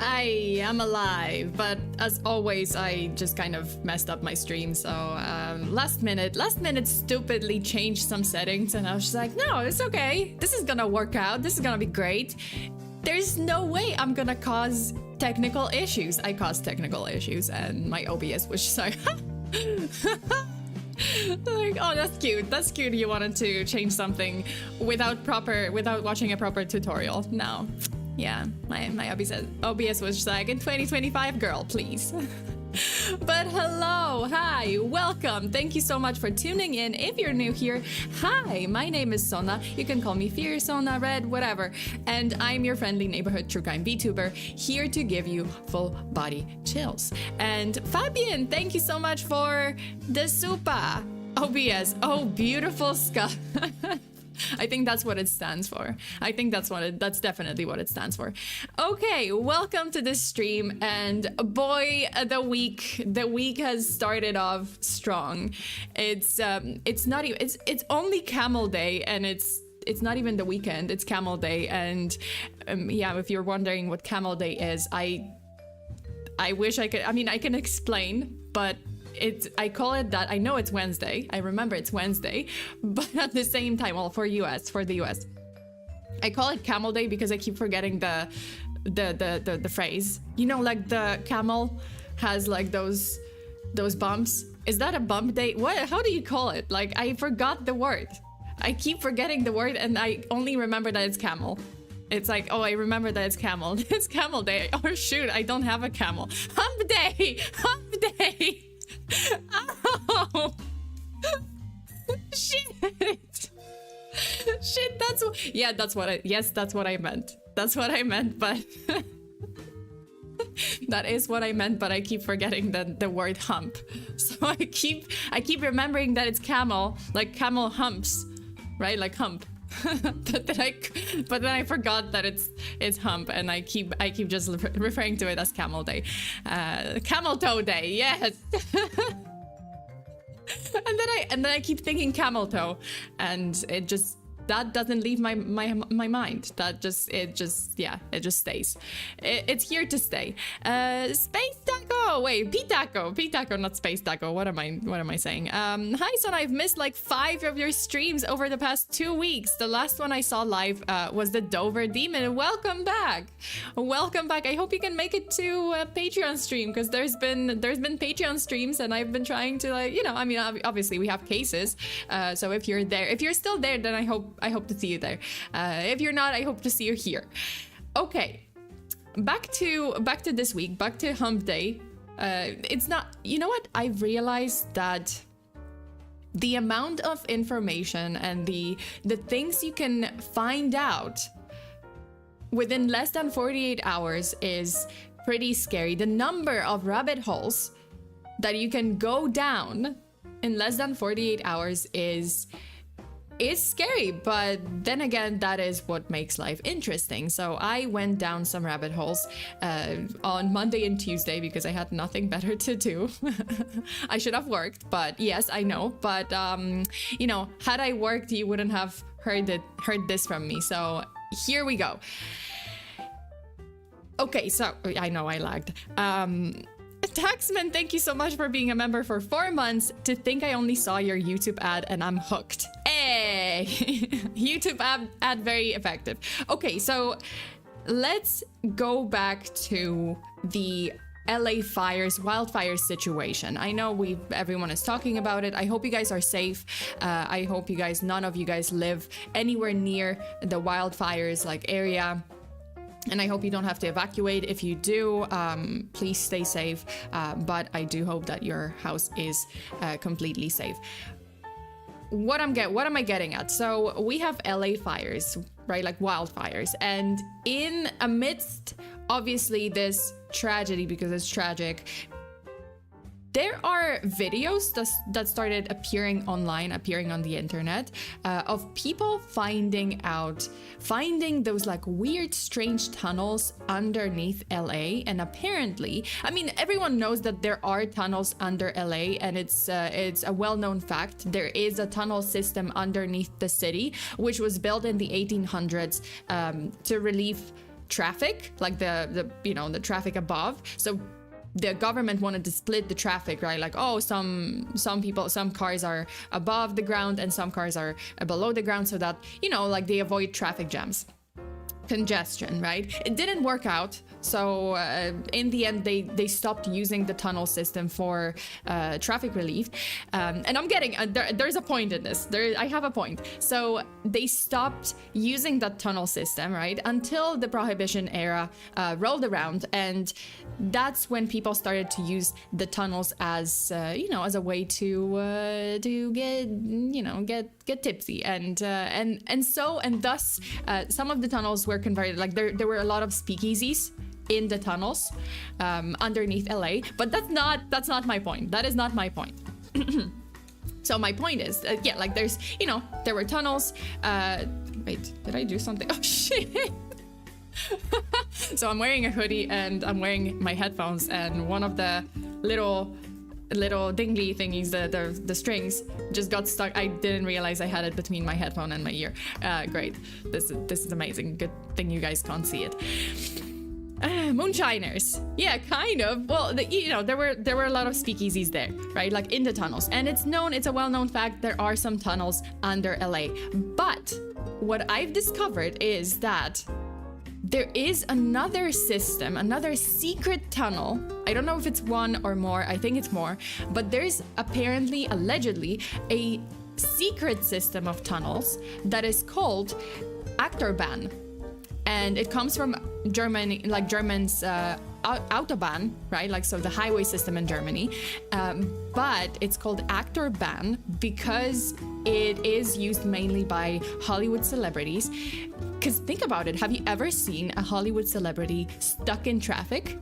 I am alive, but as always, I just kind of messed up my stream. So last minute, stupidly changed some settings, and I was just like, no, it's okay. This is gonna work out. This is gonna be great. There's no way I'm gonna cause technical issues. I caused technical issues, and my OBS was just like, like, oh, that's cute. That's cute. You wanted to change something without watching a proper tutorial. No. Yeah, my OBS was just like, in 2025, girl, please. But hello, hi, welcome. Thank you so much for tuning in. If you're new here, hi, my name is Sona. You can call me FEARSONA, Red, whatever. And I'm your friendly neighborhood true crime VTuber, here to give you full body chills. And Fabian, thank you so much for the super OBS. Oh, beautiful skull. I think that's what it stands for. I think that's definitely what it stands for. Okay, welcome to this stream, and boy, the week has started off strong. It's only Camel Day, and it's not even the weekend. It's Camel Day, and yeah, if you're wondering what Camel Day is, I wish I could. I mean, I can explain, but I call it that. I know it's Wednesday. I remember it's Wednesday, but at the same time, well, for the US, I call it Camel Day because I keep forgetting the phrase. You know, like the camel has like those bumps. Is that a bump day? What? How do you call it? Like, I forgot the word. I keep forgetting the word, and I only remember that it's camel. It's like, oh, I remember that it's camel. It's Camel Day. Oh shoot, I don't have a camel. Hump day. Hump day. Oh shit. That's what I meant, but that is what I ment, but I keep forgetting the word hump. So I keep remembering that it's camel, like camel humps, right? Like hump. but then I forgot that it's hump, and I keep just referring to it as Camel Day, Camel Toe Day, yes. and then I keep thinking camel toe, and that doesn't leave my mind. It just stays. It's here to stay. Space taco. Wait, P-taco, not space taco. What am I saying? Hi, Son. I've missed like 5 of your streams over the past 2 weeks. The last one I saw live was the Dover Demon. Welcome back. I hope you can make it to a Patreon stream, because there's been Patreon streams, and I've been trying to, like, you know, I mean, obviously we have cases. So if you're still there, then I hope to see you there. If you're not, I hope to see you here. Okay, back to this week, back to Hump Day. It's not, you know what? I've realized that the amount of information and the things you can find out within less than 48 hours is pretty scary. The number of rabbit holes that you can go down in less than 48 hours is scary, but then again, that is what makes life interesting. So I went down some rabbit holes on Monday and Tuesday because I had nothing better to do. I should have worked, but yes, I know. But you know, had I worked, you wouldn't have heard this from me. So here we go. Okay, so I know I lagged. Taxman, thank you so much for being a member for 4 months. To think I only saw your YouTube ad and I'm hooked. Hey, YouTube ad very effective. Okay, so let's go back to the LA wildfires situation. I know everyone is talking about it. I hope you guys are safe. I hope none of you guys live anywhere near the wildfires like area. And I hope you don't have to evacuate. If you do, please stay safe. But I do hope that your house is completely safe. What am I getting at? So we have LA fires, right? Like wildfires. And amidst, obviously, this tragedy, because it's tragic, there are videos that started appearing on the internet, of people finding those like weird, strange tunnels underneath LA. And apparently, I mean, everyone knows that there are tunnels under LA, and it's a well-known fact. There is a tunnel system underneath the city, which was built in the 1800s to relieve traffic, like the you know, the traffic above. So the government wanted to split the traffic, right? Like, oh, some cars are above the ground and some cars are below the ground, so that, you know, like they avoid traffic jams, congestion, right? It didn't work out. So in the end, they stopped using the tunnel system for traffic relief. And I'm getting, there's a point in this. I have a point. So they stopped using that tunnel system, right? Until the Prohibition era rolled around. And that's when people started to use the tunnels as, you know, as a way to get, you know, get tipsy. And thus some of the tunnels were converted. Like there were a lot of speakeasies in the tunnels underneath LA, but that's not my point. That is not my point. So my point is, yeah, like there's, you know, there were tunnels. Wait, did I do something? Oh shit. So I'm wearing a hoodie and I'm wearing my headphones, and one of the little dingly thingies, the strings just got stuck. I didn't realize I had it between my headphone and my ear. Great. This is amazing. Good thing you guys can't see it. Moonshiners, yeah, kind of. Well, you know, there were a lot of speakeasies there, right? Like in the tunnels, and it's a well-known fact, there are some tunnels under LA. But what I've discovered is that there is another system, another secret tunnel. I don't know if it's one or more. I think it's more, but there's apparently, allegedly, a secret system of tunnels that is called Achterbahn. And it comes from Germany, like Germans, Autobahn, right? Like, so the highway system in Germany. But it's called Achterbahn because it is used mainly by Hollywood celebrities. Because think about it, have you ever seen a Hollywood celebrity stuck in traffic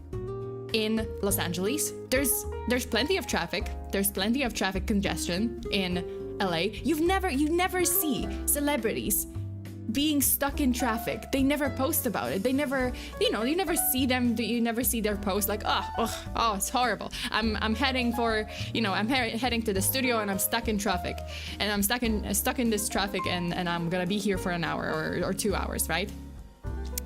in Los Angeles? There's plenty of traffic. There's plenty of traffic congestion in LA. You never see celebrities being stuck in traffic. They never post about it. They never, you know, you never see them. You never see their post like, oh, it's horrible. I'm heading for, you know, I'm heading to the studio and I'm stuck in traffic, and I'm stuck in this traffic, and I'm gonna be here for an hour or 2 hours, right?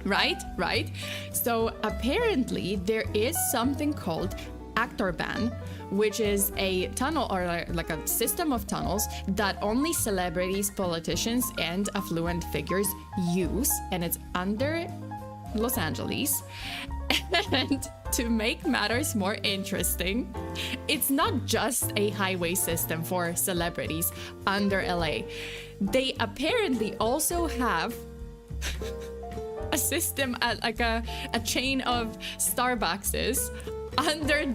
Right. So apparently there is something called Achterbahn, which is a tunnel, or like a system of tunnels that only celebrities, politicians, and affluent figures use, and it's under Los Angeles. And to make matters more interesting, it's not just a highway system for celebrities under LA. They apparently also have a system, like a chain of Starbuckses under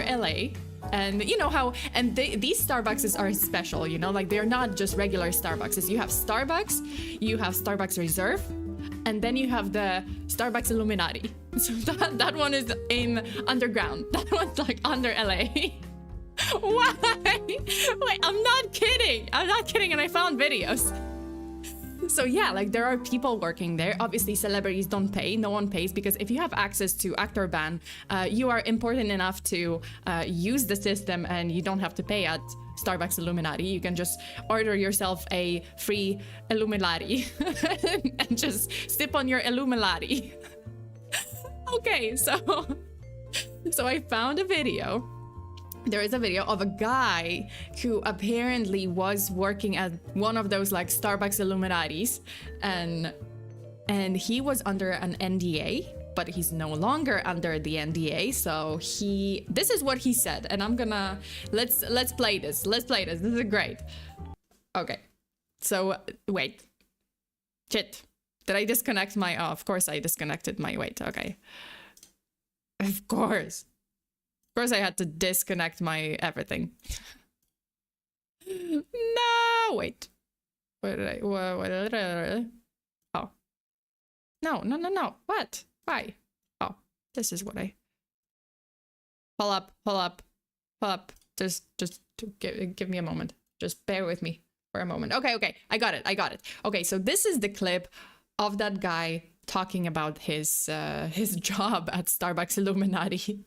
LA. And you know how, and these Starbucks are special, you know, like they're not just regular Starbucks. You have Starbucks, you have Starbucks Reserve, and then you have the Starbucks Illuminati. So that one is in underground. That one's like under LA. Why? Wait, I'm not kidding, and I found videos. So yeah, like there are people working there. Obviously celebrities don't pay, no one pays, because if you have access to Achterbahn, you are important enough to use the system, and you don't have to pay at Starbucks Illuminati. You can just order yourself a free Illuminati and just sip on your Illuminati. Okay, so I found a video. There is a video of a guy who apparently was working at one of those like Starbucks Illuminatis, and he was under an NDA, but he's no longer under the NDA. So this is what he said, and I'm gonna let's play this. This is great. Okay, so wait, shit. Did I disconnect my? Oh, of course I disconnected my. Wait, okay. Of course I had to disconnect my everything. No, wait. What did I? Oh. No. What? Why? Oh, this is what I. Pull up. Just give me a moment. Just bear with me for a moment. Okay. I got it. Okay, so this is the clip of that guy talking about his job at Starbucks Illuminati.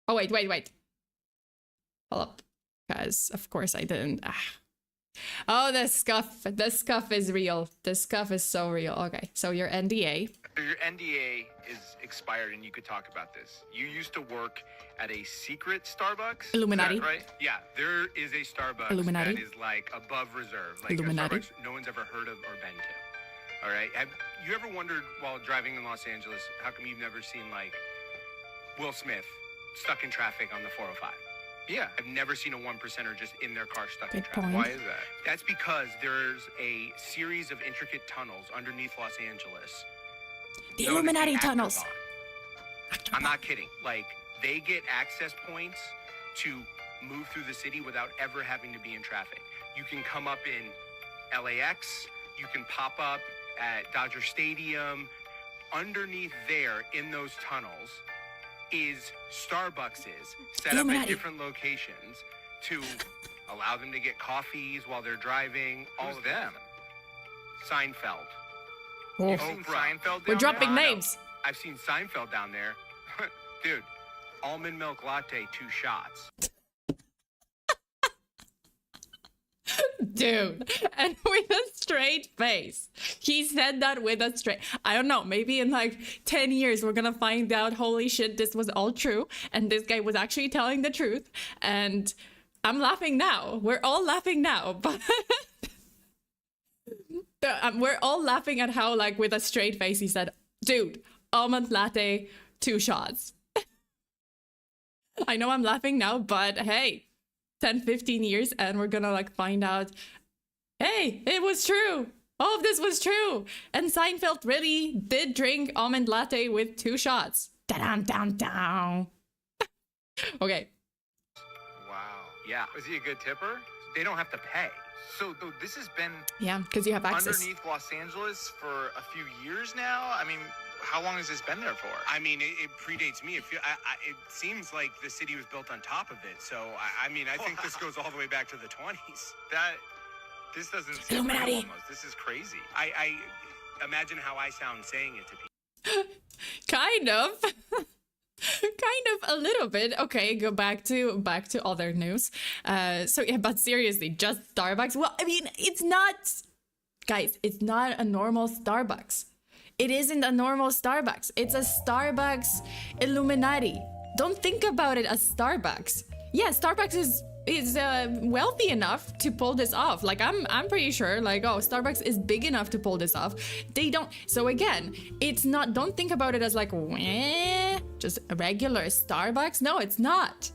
Oh, wait. Hold up. Because, of course, I didn't. Oh, the scuff. The scuff is real. The scuff is so real. Okay, so your NDA. Your NDA is expired and you could talk about this. You used to work at a secret Starbucks. Illuminati. Is that right? Yeah, there is a Starbucks Illuminati. that is like above reserve. Like Illuminati. a Starbucks no one's ever heard of or been to. All right. Have you ever wondered while driving in Los Angeles, how come you've never seen like Will Smith stuck in traffic on the 405? Yeah, I've never seen a 1%er just in their car stuck in Good traffic. point. Why is that? That's because there's a series of intricate tunnels underneath Los Angeles. The known as Illuminati the tunnels. Actobahn. I'm not kidding. Like, they get access points to move through the city without ever having to be in traffic. You can come up in LAX, you can pop up at Dodger Stadium. Underneath there, in those tunnels, is Starbuckses set up at Illuminati. different locations to allow them to get coffees while they're driving. All of them. Seinfeld. Oh. You've seen Seinfeld down We're dropping there? names. I've seen Seinfeld down there. Dude, almond milk latte, 2 shots. Dude, and with a straight face. He said that with a straight... I don't know, maybe in like 10 years we're gonna find out, holy shit, this was all true, and this guy was actually telling the truth, and I'm laughing now. We're all laughing now, but... we're all laughing at how, like, with a straight face, he said, dude, almond latte, 2 shots. I know I'm laughing now, but hey... 10, 15 years and we're gonna like find out, hey, it was true. All of this was true. And Seinfeld really did drink almond latte with 2 shots. Da-dum, down, down. Okay. Wow. Yeah. Was he a good tipper? They don't have to pay. So this has been Yeah, because you have access. underneath Los Angeles for a few years now. I mean, how long has this been there for? I mean, it predates me. It seems like the city was built on top of it. So, I mean, I think this goes all the way back to the 20s. This doesn't seem real Illuminati. almost. This is crazy. I imagine how I sound saying it to people. Kind of. Kind of a little bit. Okay, go back to other news. So yeah, but seriously, just Starbucks. Well, I mean, it's not, guys, it's not a normal Starbucks. It isn't a normal Starbucks. It's a Starbucks Illuminati. Don't think about it as Starbucks. Yeah, Starbucks is wealthy enough to pull this off. Like I'm pretty sure, like, oh, Starbucks is big enough to pull this off. They don't. So again, it's not, don't think about it as like just a regular Starbucks. No, it's not.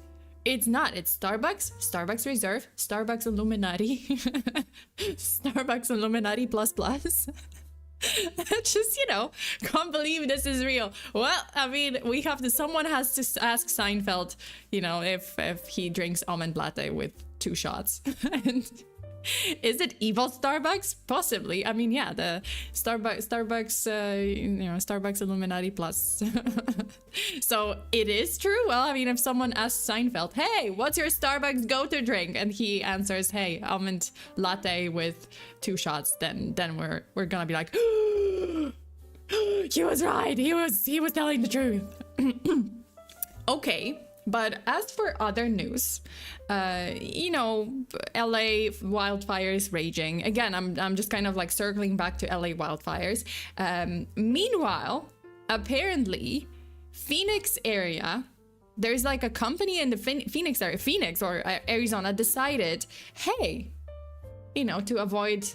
It's not. It's Starbucks, Starbucks Reserve, Starbucks Illuminati, Starbucks Illuminati plus plus. Just, you know, can't believe this is real. Well, I mean, someone has to ask Seinfeld, you know, if he drinks almond latte with 2 shots. And is it evil Starbucks? Possibly. I mean, yeah, the Starbucks, you know, Starbucks Illuminati plus. So it is true. Well, I mean, if someone asks Seinfeld, hey, what's your Starbucks go-to drink? And he answers, hey, almond latte with 2 shots, then we're gonna be like, he was right. He was telling the truth. Okay. But as for other news, you know, LA wildfires raging. Again, I'm just kind of like circling back to LA wildfires. Meanwhile, apparently, Phoenix area, there's like a company in the Phoenix area, Phoenix or Arizona decided, hey, you know, to avoid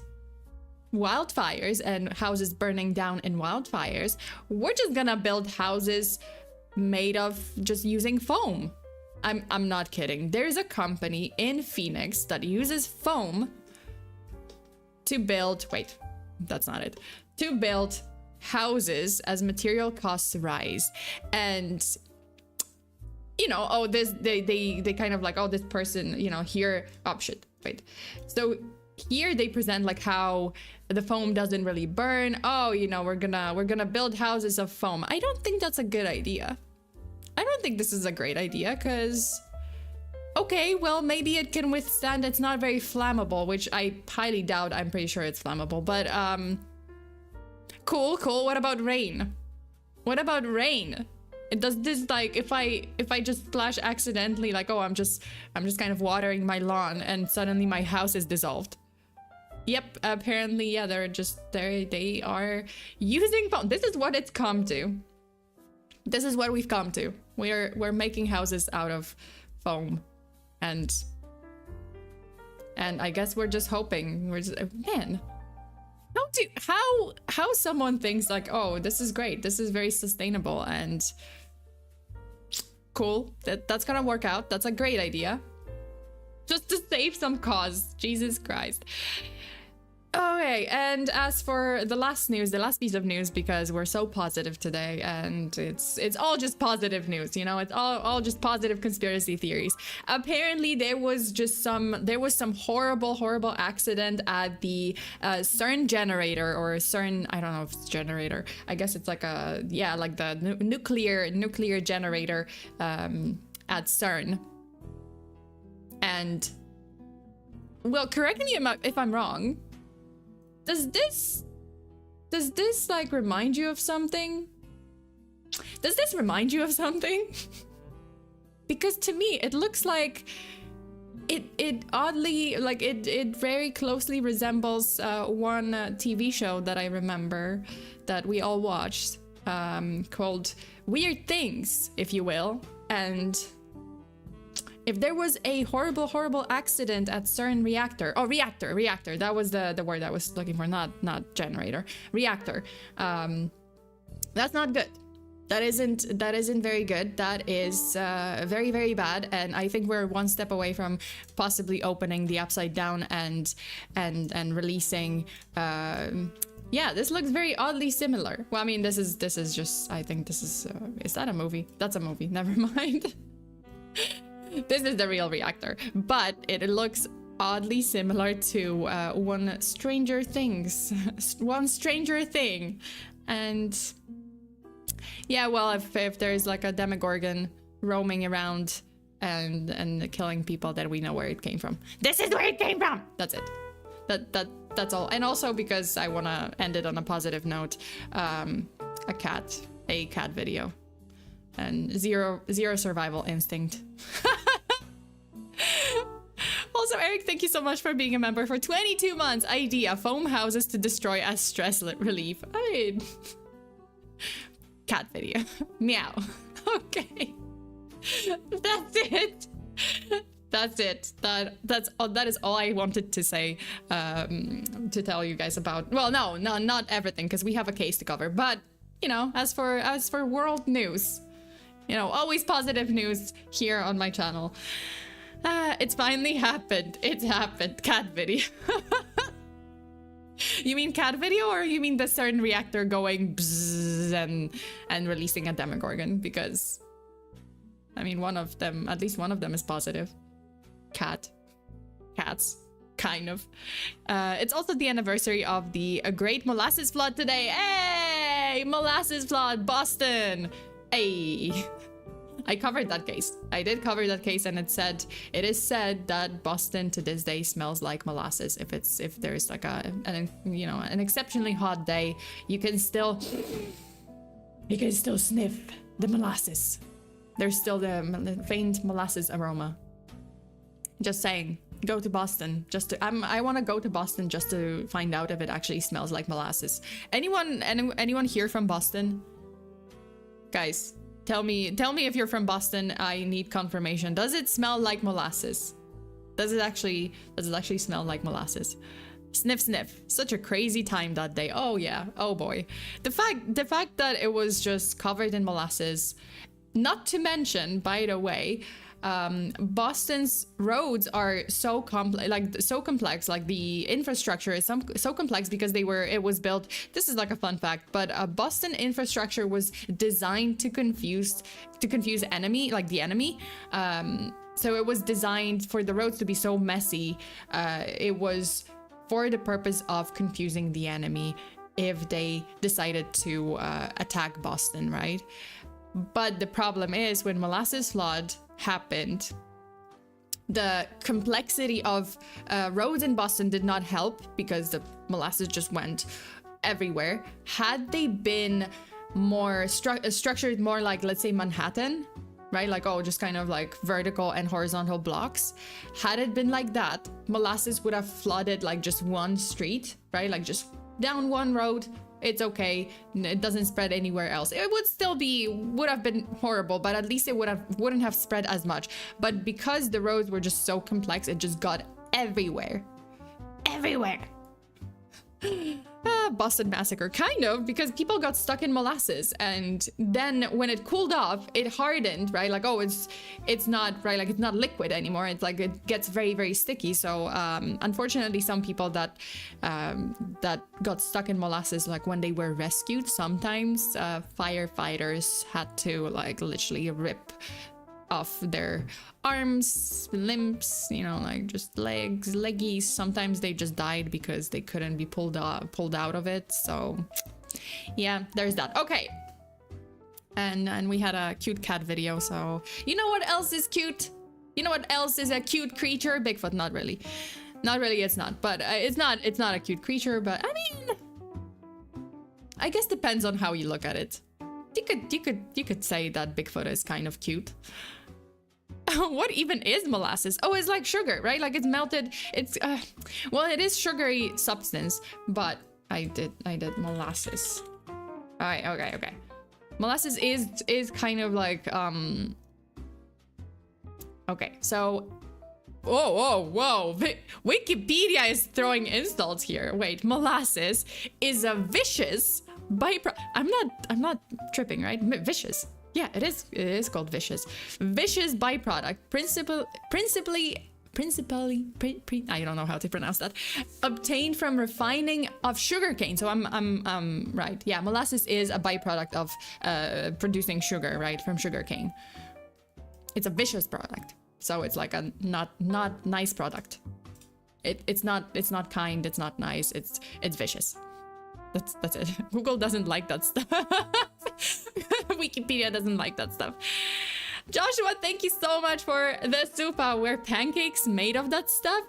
wildfires and houses burning down in wildfires, we're just gonna build houses made of just using foam. I'm not kidding. There's a company in Phoenix that uses foam to build, wait, that's not it, to build houses as material costs rise. And you know, oh, this they kind of like, oh, this person, you know, here, oh shit, wait. So here they present like how the foam doesn't really burn. Oh, you know, we're gonna build houses of foam. I don't think that's a good idea. I don't think this is a great idea, because okay, well, maybe it can withstand, it's not very flammable, which I highly doubt. I'm pretty sure it's flammable, but cool. What about rain? What about rain? Does this, like, if I just splash accidentally, like, oh, I'm just kind of watering my lawn and suddenly my house is dissolved. Yep, apparently, yeah, they are using foam. This is what it's come to. This is what we've come to. We're making houses out of foam, and I guess we're just hoping. We're just, man, how someone thinks like, oh, this is great, this is very sustainable and cool. That's gonna work out. That's a great idea. Just to save some cause. Jesus Christ. Okay, and as for the last piece of news, because we're so positive today, and it's all just positive news, you know, it's all just positive conspiracy theories. Apparently there was some horrible accident at the CERN generator, or CERN, I don't know if it's generator, I guess it's like like the nuclear generator at CERN. And well, correct me if I'm wrong. Does this like remind you of something? Does this remind you of something? Because to me it looks like it oddly, like it very closely resembles one TV show that I remember that we all watched, called Weird Things, if you will. And if there was a horrible accident at CERN reactor, reactor, that was the word I was looking for, not generator, reactor. That's not good. That isn't very good. That is very bad, and I think we're one step away from possibly opening the Upside Down and releasing. Yeah, this looks very oddly similar. Well, I mean, this is just, I think this is that a movie? That's a movie. Never mind. This is the real reactor, but it looks oddly similar to One Stranger Thing, and yeah, well, if there's like a Demogorgon roaming around and killing people, then we know where it came from. This is where it came from. That's it. That's all. And also because I want to end it on a positive note, a cat video. And zero survival instinct. Also, Eric, thank you so much for being a member for 22 months. Idea: foam houses to destroy as stress relief. I mean, cat video. Meow. Okay. That's it. That's it. That is all I wanted to say, to tell you guys about. Well, no, not everything, because we have a case to cover. But you know, as for world news, you know, always positive news here on my channel. It's finally happened. It's happened. Cat video. You mean cat video, or you mean the CERN reactor going bzzz and releasing a Demogorgon? Because, I mean, at least one of them is positive. Cats, kind of. It's also the anniversary of the Great Molasses Flood today. Hey, Molasses Flood, Boston. Hey. I covered that case. I did cover that case, and it is said that Boston to this day smells like molasses. If there's like an exceptionally hot day, you can still sniff the molasses. There's still the faint molasses aroma. Just saying, go to Boston. I want to go to Boston just to find out if it actually smells like molasses. Anyone here from Boston? Guys, tell me if you're from Boston. I need confirmation. Does it smell like molasses? Does it actually smell like molasses? Sniff, sniff. Such a crazy time that day. Oh yeah. Oh boy. The fact that it was just covered in molasses. Not to mention, by the way, Boston's roads are so complex. Like the infrastructure is so complex because it was built. This is like a fun fact, but Boston infrastructure was designed to confuse the enemy. So it was designed for the roads to be so messy. It was for the purpose of confusing the enemy if they decided to attack Boston, right? But the problem is, when Molasses Flood happened, the complexity of roads in Boston did not help because the molasses just went everywhere. Had they been more structured more like, let's say, Manhattan, right? Like, oh, just kind of like vertical and horizontal blocks. Had it been like that, molasses would have flooded like just one street, right? Like just down one road. It's okay. It doesn't spread anywhere else. It would still would have been horrible, but at least it wouldn't have spread as much. But because the roads were just so complex, it just got everywhere. Everywhere. Boston Massacre, kind of, because people got stuck in molasses, and then when it cooled off, it hardened, right? Like, oh, it's not, right? Like, it's not liquid anymore. It's like it gets very, very sticky. So unfortunately, some people that got stuck in molasses, like when they were rescued, sometimes firefighters had to like literally rip off their arms, limbs, you know, like just legs, leggies. Sometimes they just died because they couldn't be pulled out of it. So yeah, there's that. Okay, and we had a cute cat video. So you know what else is cute? You know what else is a cute creature? Bigfoot. Not really, it's not, but it's not a cute creature. But I mean, I guess depends on how you look at it. You could say that Bigfoot is kind of cute. What even is molasses? Oh, it's like sugar, right? Like it's melted. It's well, it is sugary substance, but I did molasses. All right, okay. Molasses is kind of like okay, so whoa. Wikipedia is throwing insults here. Wait, molasses is a vicious byproduct. I'm not tripping, right? Vicious. Yeah, it is called vicious. Vicious byproduct, principally, I don't know how to pronounce that. Obtained from refining of sugarcane. So I'm right. Yeah, molasses is a byproduct of producing sugar, right, from sugarcane. It's a vicious product. So it's like a not nice product. It's not kind, it's not nice, it's vicious. That's it. Google doesn't like that stuff. Wikipedia doesn't like that stuff. Joshua, thank you so much for the soupa. Were pancakes made of that stuff?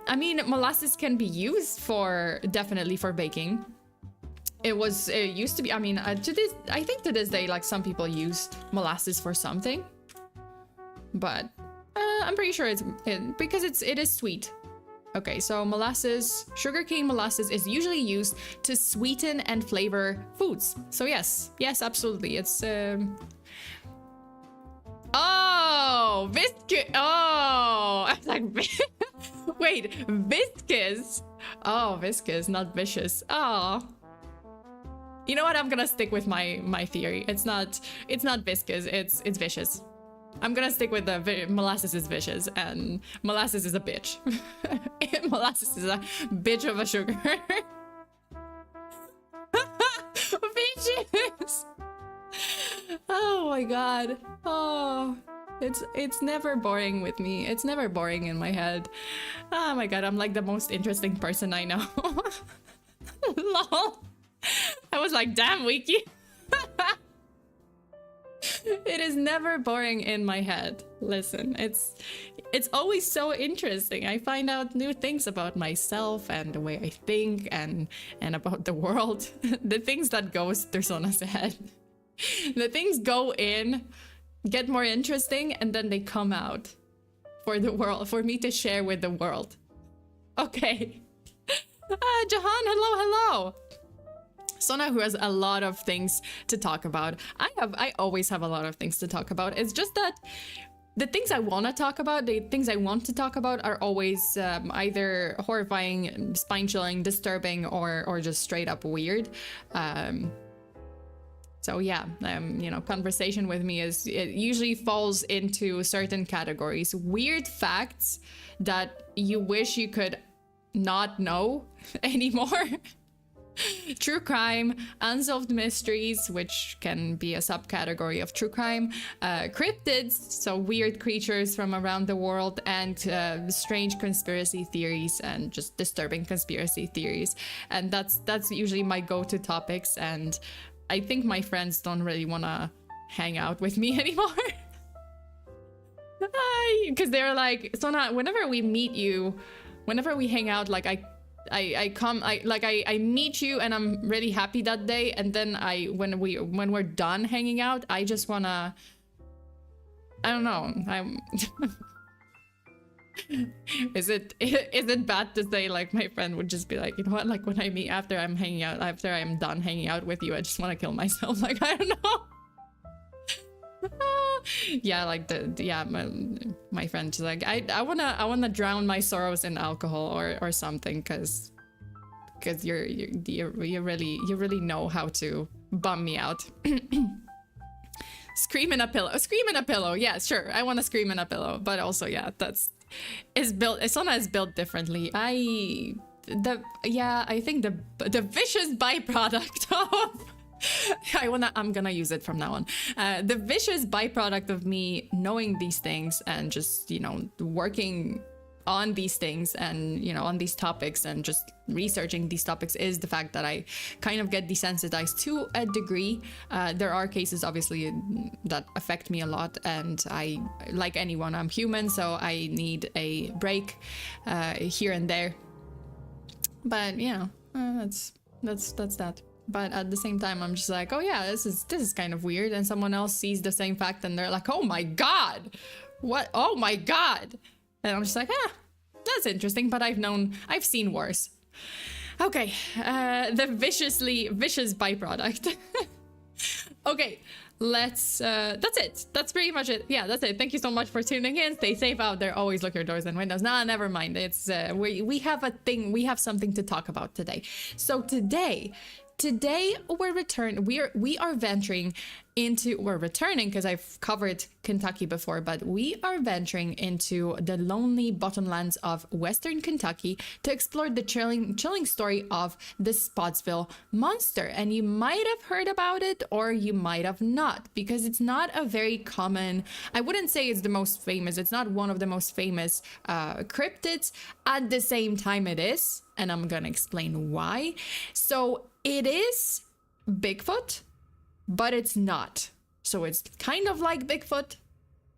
I mean, molasses can be used definitely for baking. It used to be, I mean, I think to this day, like some people use molasses for something, but I'm pretty sure because it is sweet. Okay, so sugarcane molasses is usually used to sweeten and flavor foods. So yes, absolutely. It's oh, viscous. Oh, I was like, wait, viscous. Oh, viscous, not vicious. Oh, you know what? I'm gonna stick with my theory. It's not viscous. It's vicious. I'm gonna stick with the molasses is vicious, and molasses is a bitch. Molasses is a bitch of a sugar. Bitches! Oh my god. Oh, it's never boring with me. It's never boring in my head. Oh my god, I'm like the most interesting person I know. Lol. I was like, damn, Wiki. It is never boring in my head. Listen, it's always so interesting. I find out new things about myself and the way I think and about the world. The things that goes through Sona's head. The things go in, get more interesting, and then they come out for the world, for me to share with the world. Okay. Jahan, hello. Sona, who has a lot of things to talk about. I always have a lot of things to talk about. It's just that the things I want to talk about, are always either horrifying, spine-chilling, disturbing, or just straight up weird. So yeah, you know, conversation with me it usually falls into certain categories. Weird facts that you wish you could not know anymore. True crime, unsolved mysteries, which can be a subcategory of true crime, cryptids, so weird creatures from around the world, and strange conspiracy theories and just disturbing conspiracy theories. And that's usually my go-to topics, and I think my friends don't really want to hang out with me anymore. Because they're like, Sona, whenever we meet you, whenever we hang out, like I meet you and I'm really happy that day, and then when we're done hanging out, I just wanna I don't know. I'm. Is it bad to say like my friend would just be like, you know what, like when I meet after I'm done hanging out with you, I just want to kill myself. Like, I don't know. Yeah, like my friend is like, I wanna drown my sorrows in alcohol or something, because you really know how to bum me out. Scream in a pillow. Yeah, sure, I want to scream in a pillow, but also, yeah, Sona is built differently. I think the vicious byproduct of I'm gonna use it from now on. The vicious byproduct of me knowing these things and just, you know, working on these things and, you know, on these topics and just researching these topics is the fact that I kind of get desensitized to a degree. There are cases, obviously, that affect me a lot, and I, like anyone, I'm human, so I need a break here and there. But, you know, that's that. But at the same time, I'm just like, oh yeah, this is kind of weird. And someone else sees the same fact and they're like, oh my God, what? Oh my God. And I'm just like, that's interesting, but I've seen worse. Okay, the vicious byproduct. Okay, that's it. That's pretty much it. Yeah, that's it. Thank you so much for tuning in. Stay safe out there. Always look your doors and windows. Nah, never mind. It's we have something to talk about today. So today we're returning because I've covered Kentucky before, but we are venturing into the lonely bottomlands of Western Kentucky to explore the chilling story of the Spottsville Monster. And you might have heard about it or you might have not, because it's not a very common, I wouldn't say it's the most famous, it's not one of the most famous cryptids. At the same time it is, and I'm gonna explain why. So it is Bigfoot, but it's not. So it's kind of like Bigfoot,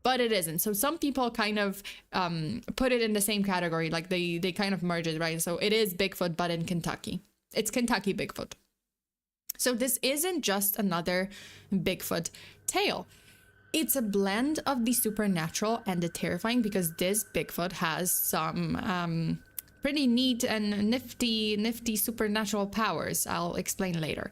but it isn't. So some people kind of put it in the same category, like they kind of merge it, right? So it is Bigfoot, but in Kentucky. It's Kentucky Bigfoot. So this isn't just another Bigfoot tale. It's a blend of the supernatural and the terrifying, because this Bigfoot has some pretty neat and nifty supernatural powers. I'll explain later.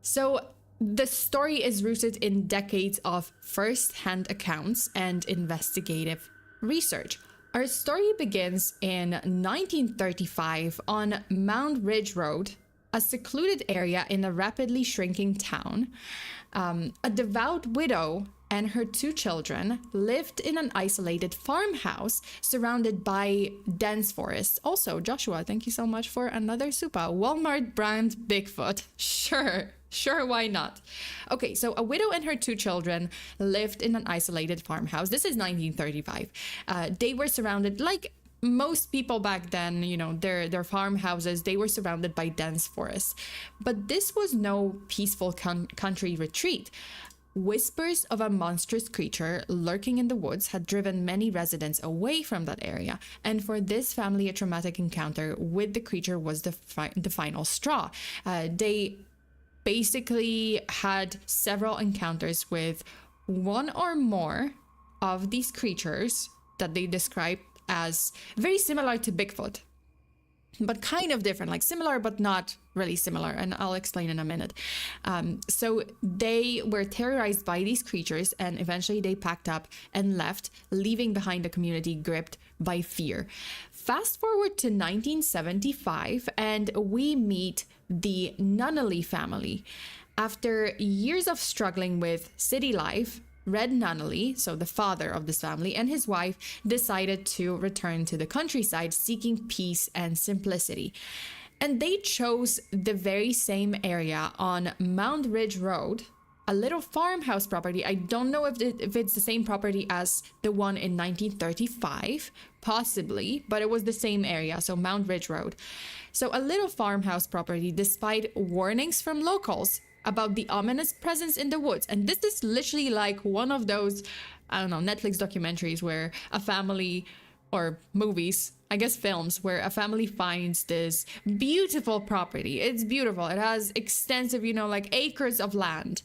So the story is rooted in decades of first-hand accounts and investigative research. Our story begins in 1935 on Mount Ridge Road, a secluded area in a rapidly shrinking town. A devout widow and her 2 children lived in an isolated farmhouse surrounded by dense forests. Also, Joshua, thank you so much for another super Walmart brand Bigfoot. Sure, why not? Okay, so a widow and her 2 children lived in an isolated farmhouse. This is 1935. They were surrounded, like most people back then, you know, their farmhouses, they were surrounded by dense forests. But this was no peaceful country retreat. Whispers of a monstrous creature lurking in the woods had driven many residents away from that area, and for this family, a traumatic encounter with the creature was the final straw. They basically had several encounters with one or more of these creatures that they described as very similar to Bigfoot, but kind of different, like similar but not really similar, and I'll explain in a minute. So they were terrorized by these creatures, and eventually they packed up and left, leaving behind a community gripped by fear. Fast forward to 1975, and we meet the Nunnally family. After years of struggling with city life, Red Nunnally, so the father of this family, and his wife decided to return to the countryside, seeking peace and simplicity. And they chose the very same area on Mount Ridge Road, a little farmhouse property. I don't know if it's the same property as the one in 1935, possibly, but it was the same area, so Mount Ridge Road. So a little farmhouse property, despite warnings from locals about the ominous presence in the woods. And this is literally like one of those, I don't know, Netflix documentaries where a family, or movies, I guess films, where a family finds this beautiful property. It's beautiful. It has extensive, you know, like acres of land.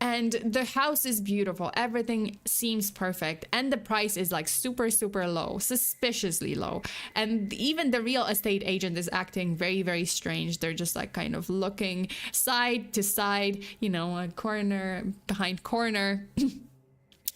And the house is beautiful. Everything seems perfect. And the price is like super, super low, suspiciously low. And even the real estate agent is acting very, very strange. They're just like kind of looking side to side, you know, a corner behind corner.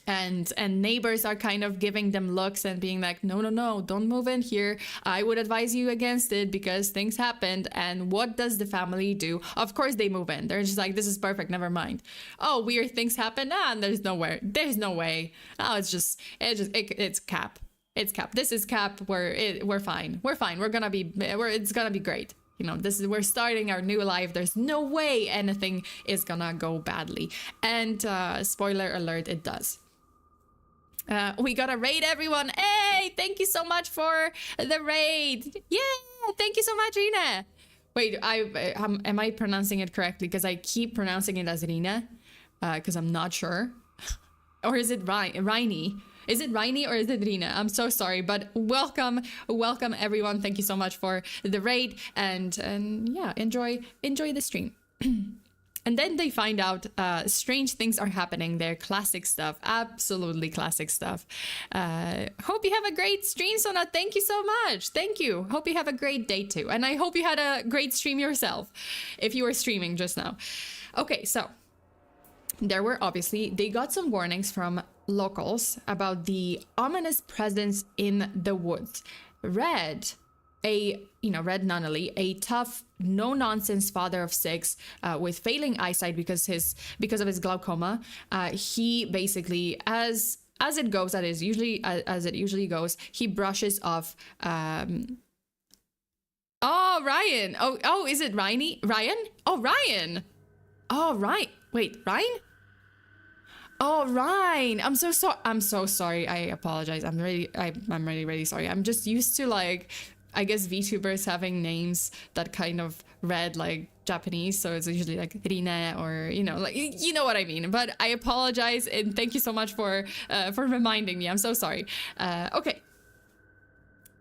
And neighbors are kind of giving them looks and being like, no, no, no, don't move in here. I would advise you against it because things happened. And what does the family do? Of course they move in. They're just like, this is perfect, never mind. Oh, weird things happen. And there's no way. Oh, it's cap. It's cap. This is cap. We're fine. It's gonna be great. You know, we're starting our new life. There's no way anything is gonna go badly. And spoiler alert, it does. We got a raid, everyone. Hey, thank you so much for the raid. Yeah, thank you so much, Rina. Wait, am I pronouncing it correctly? Because I keep pronouncing it as Rina, because I'm not sure. Or is it Rainy? Is it Rainy or is it Rina? I'm so sorry, but welcome everyone. Thank you so much for the raid, and yeah, enjoy the stream. And then they find out strange things are happening there. Classic stuff. Absolutely classic stuff. Hope you have a great stream, Sona. Thank you so much. Thank you. Hope you have a great day too. And I hope you had a great stream yourself if you were streaming just now. Okay, so they got some warnings from locals about the ominous presence in the woods. Red Nunnally, a tough, no-nonsense father of 6 with failing eyesight because of his glaucoma. He basically, as it usually goes, he brushes off. Ryan. Oh, is it Ryan? Oh, Ryan. Oh, right. Wait, Ryan? Oh, Ryan. I'm so sorry. I apologize. I'm really sorry. I'm just used to, like, I guess VTubers having names that kind of read like Japanese, so it's usually like Rina or, you know, like, you know what I mean. But I apologize, and thank you so much for reminding me. I'm so sorry. Okay.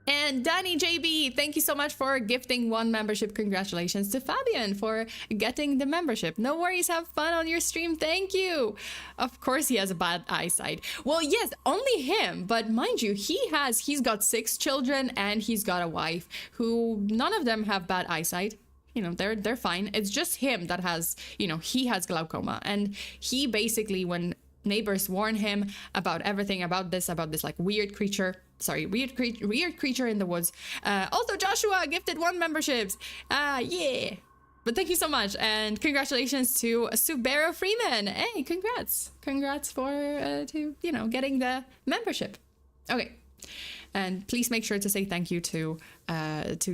And Danny JB, thank you so much for gifting 1 membership. Congratulations to Fabian for getting the membership. No worries, have fun on your stream. Thank you. Of course he has a bad eyesight. Well, yes, only him, but mind you, he's got 6 children and he's got a wife who none of them have bad eyesight. You know, they're fine. It's just him that has, you know, he has glaucoma. And he basically, when neighbors warn him about everything, about this like weird creature in the woods. Also, Joshua gifted 1 memberships. Yeah. But thank you so much, and congratulations to Subaru Freeman. Hey, congrats for getting the membership. Okay, and please make sure to say thank you to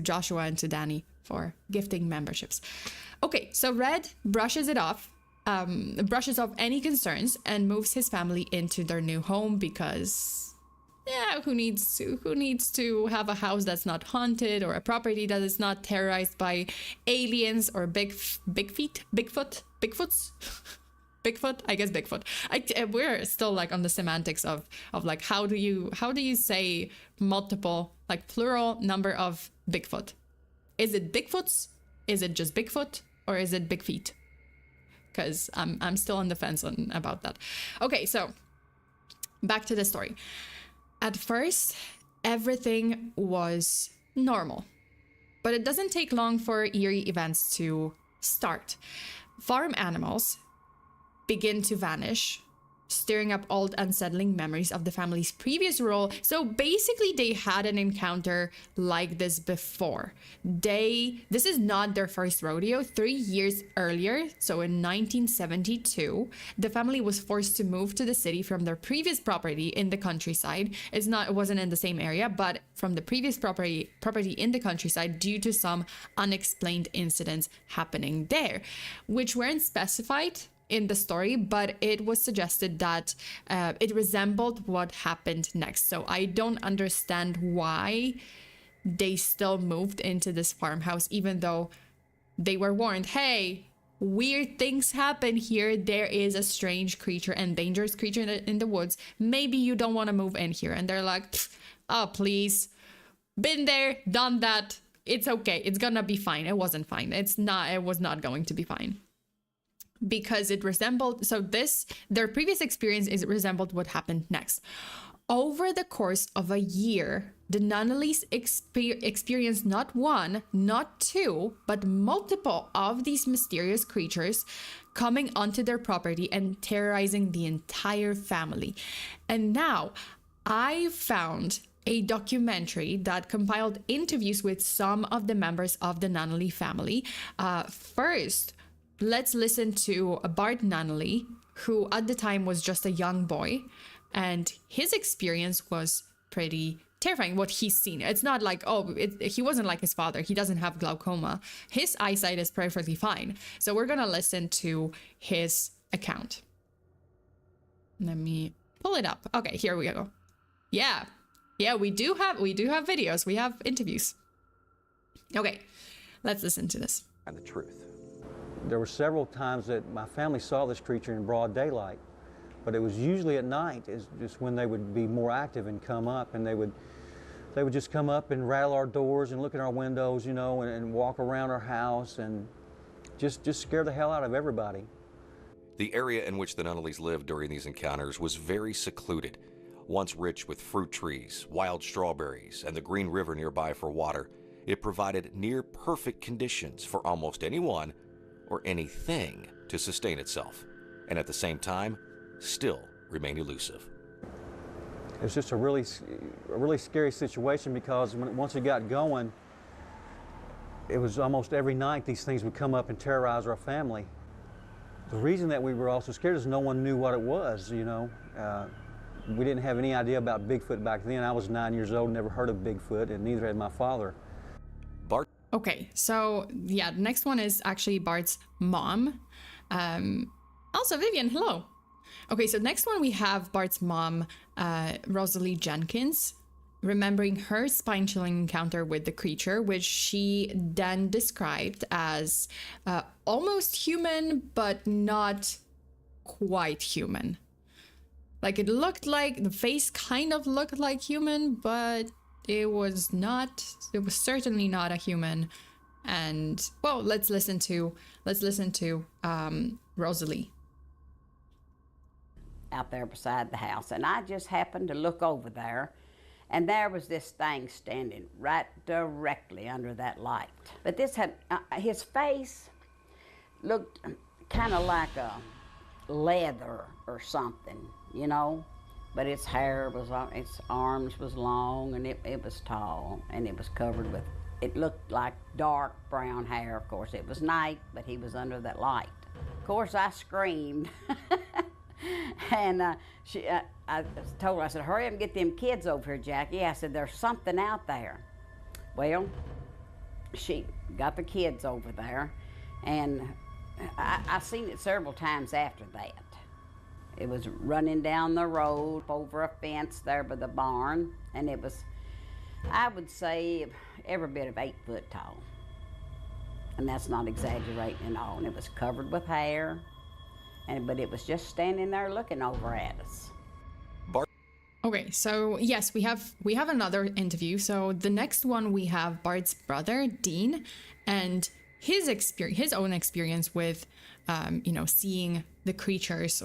Joshua and to Danny for gifting memberships. Okay, so Red brushes off any concerns and moves his family into their new home because, yeah, who needs to have a house that's not haunted or a property that is not terrorized by aliens or Bigfoot? I guess Bigfoot. We're still like on the semantics of like how do you say multiple, like plural number of Bigfoot? Is it Bigfoots? Is it just Bigfoot? Or is it Big Feet? Because I'm still on the fence about that. Okay, so back to the story. At first, everything was normal, but it doesn't take long for eerie events to start. Farm animals begin to vanish, stirring up old unsettling memories of the family's previous role. So basically they had an encounter like this before. This is not their first rodeo. 3 years earlier, so in 1972, the family was forced to move to the city from their previous property in the countryside. It wasn't in the same area, but from the previous property in the countryside due to some unexplained incidents happening there, which weren't specified in the story, but it was suggested that it resembled what happened next. So I don't understand why they still moved into this farmhouse, even though they were warned, hey, weird things happen here. There is a strange creature and dangerous creature in the woods. Maybe you don't want to move in here. And they're like, oh, please. Been there, done that. It's okay. It's gonna be fine. It wasn't fine. It was not going to be fine. because it resembled, so their previous experience resembled what happened next. Over the course of a year, the Nunnallys experienced not one, not two, but multiple of these mysterious creatures coming onto their property and terrorizing the entire family. And now I found a documentary that compiled interviews with some of the members of the Nunnally family. First, let's listen to Bart Nunnally, who at the time was just a young boy, and his experience was pretty terrifying, what he's seen. It's not like, he wasn't like his father. He doesn't have glaucoma. His eyesight is perfectly fine. So we're gonna listen to his account. Let me pull it up. Okay, here we go. Yeah, we do have videos. We have interviews. Okay, let's listen to this. And the truth. There were several times that my family saw this creature in broad daylight, but it was usually at night, is just when they would be more active and come up, and they would just come up and rattle our doors and look at our windows, you know, and walk around our house and just scare the hell out of everybody. The area in which the Nunnallys lived during these encounters was very secluded. Once rich with fruit trees, wild strawberries, and the Green River nearby for water, it provided near-perfect conditions for almost anyone or anything to sustain itself, and at the same time, still remain elusive. It was just a really scary situation, because once it got going, it was almost every night these things would come up and terrorize our family. The reason that we were also scared is no one knew what it was, you know. We didn't have any idea about Bigfoot back then. I was 9 years old, never heard of Bigfoot, and neither had my father. Bart. Okay, so yeah, the next one is actually Bart's mom. Also, Vivian, hello. Okay, so next one we have Bart's mom, Rosalie Jenkins, remembering her spine-chilling encounter with the creature, which she then described as almost human, but not quite human. Like, it looked like, the face kind of looked like human, but it was certainly not a human. And, well, let's listen to Rosalie. Out there beside the house, and I just happened to look over there, and there was this thing standing right directly under that light. But this had, his face looked kind of like a leather or something, you know, but its hair was, its arms was long, and it was tall, and it was covered with, it looked like dark brown hair. Of course, it was night, but he was under that light. Of course, I screamed. And I told her, I said, hurry up and get them kids over here, Jackie. I said, there's something out there. Well, she got the kids over there, and I seen it several times after that. It was running down the road over a fence there by the barn, and it was, I would say, every bit of 8 foot tall. And that's not exaggerating at all. And it was covered with hair. But it was just standing there looking over at us. Okay, so yes, we have another interview. So the next one we have Bart's brother, Dean, and his own experience with, seeing the creatures,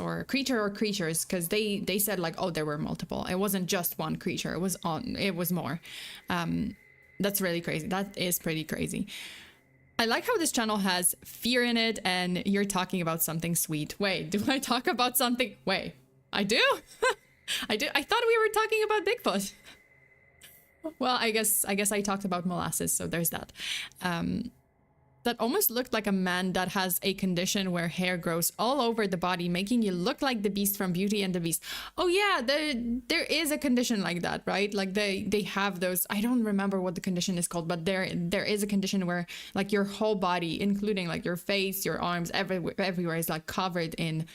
because they said like, oh, there were multiple. It wasn't just one creature. It was more. That's really crazy. That is pretty crazy. I like how this channel has fear in it, and you're talking about something sweet. Wait, do I talk about something? Wait, I do? I do. I thought we were talking about Bigfoot. Well, I guess I talked about molasses, so there's that. That almost looked like a man that has a condition where hair grows all over the body, making you look like the Beast from Beauty and the Beast. Oh yeah, there is a condition like that, right? Like they have those. I don't remember what the condition is called, but there is a condition where like your whole body, including like your face, your arms, everywhere is like covered in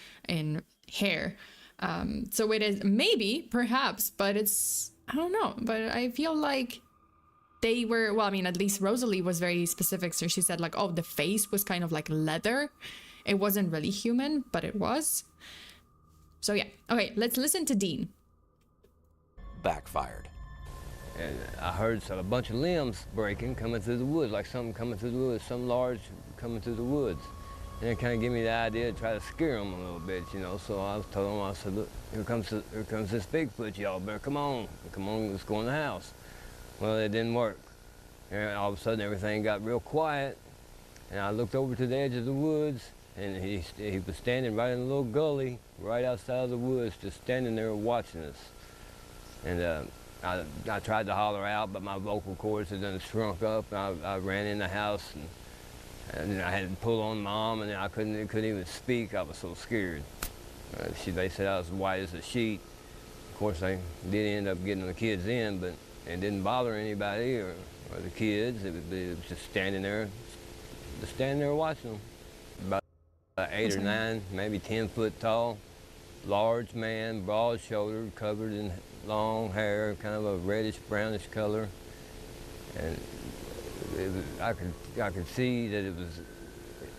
hair. So it is maybe, perhaps, but it's, I don't know. But I feel like they were, well, I mean, at least Rosalie was very specific. So she said like, oh, the face was kind of like leather. It wasn't really human, but it was. So yeah. Okay, let's listen to Dean. Backfired. And I heard a bunch of limbs breaking, coming through the woods, like something coming through the woods, some large coming through the woods. And it kind of gave me the idea to try to scare them a little bit, you know. So I told them, I said, look, here comes this Bigfoot, y'all better come on, let's go in the house. Well, it didn't work. And all of a sudden, everything got real quiet, and I looked over to the edge of the woods, and he was standing right in a little gully, right outside of the woods, just standing there watching us. And I tried to holler out, but my vocal cords had done shrunk up. I ran in the house, and then I had to pull on Mom, and I couldn't even speak. I was so scared. They said I was white as a sheet. Of course, they did end up getting the kids in, but it didn't bother anybody or the kids. It was just standing there watching them. About 8 or 9, maybe 10 foot tall, large man, broad-shouldered, covered in long hair, kind of a reddish brownish color, and I could see that it was,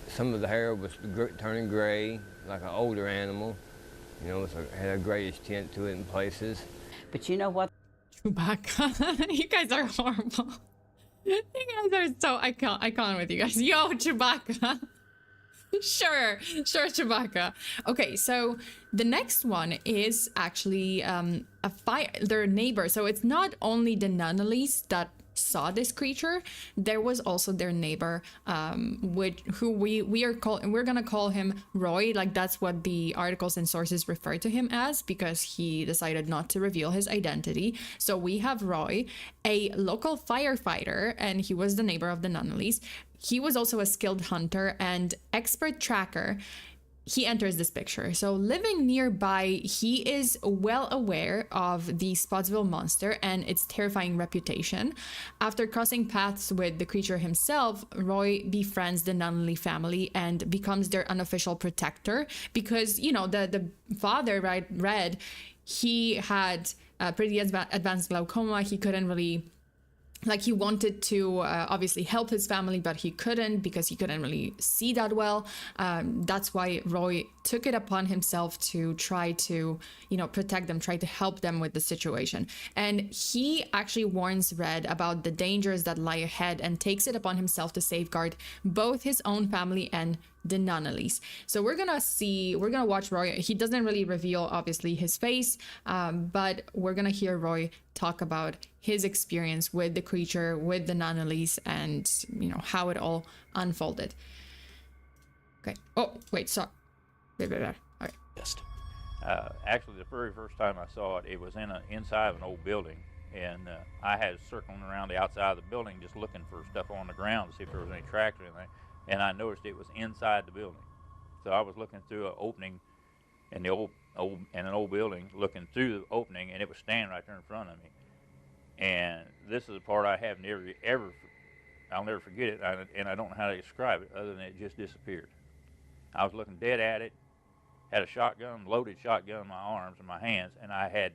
some of the hair was turning gray, like an older animal. You know, it had a grayish tint to it in places. But you know what? Chewbacca. You guys are horrible. You guys are so icon with you guys. Yo, Chewbacca. Sure, Chewbacca. Okay, so the next one is actually their neighbor. So it's not only the Nunnallys that saw this creature. There was also their neighbor, we're gonna call him Roy. Like, that's what the articles and sources refer to him as, because he decided not to reveal his identity. So we have Roy, a local firefighter, and he was the neighbor of the Nunnallys. He was also a skilled hunter and expert tracker. He enters this picture. So living nearby, he is well aware of the Spottsville Monster and its terrifying reputation. After crossing paths with the creature himself, Roy befriends the Nunnally family and becomes their unofficial protector, because, you know, the father, right, Red, he had pretty advanced glaucoma. He couldn't really, like, he wanted to obviously help his family, but he couldn't because he couldn't really see that well. That's why Roy took it upon himself to try to, you know, protect them, try to help them with the situation. And he actually warns Red about the dangers that lie ahead and takes it upon himself to safeguard both his own family and the Nunnallys. So we're gonna watch Roy. He doesn't really reveal, obviously, his face, but we're gonna hear Roy talk about his experience with the creature, with the Nunnallys, and, you know, how it all unfolded. Okay. Oh, wait, sorry. All right. Actually, the very first time I saw it, it was inside of an old building, and I had circling around the outside of the building just looking for stuff on the ground to see if there was any tracks or anything, and I noticed it was inside the building. So I was looking through an opening in the an old building, looking through the opening, and it was standing right there in front of me. And this is the part I have I'll never forget it, and I don't know how to describe it other than it just disappeared. I was looking dead at it, had a shotgun, loaded shotgun in my arms and my hands, and I had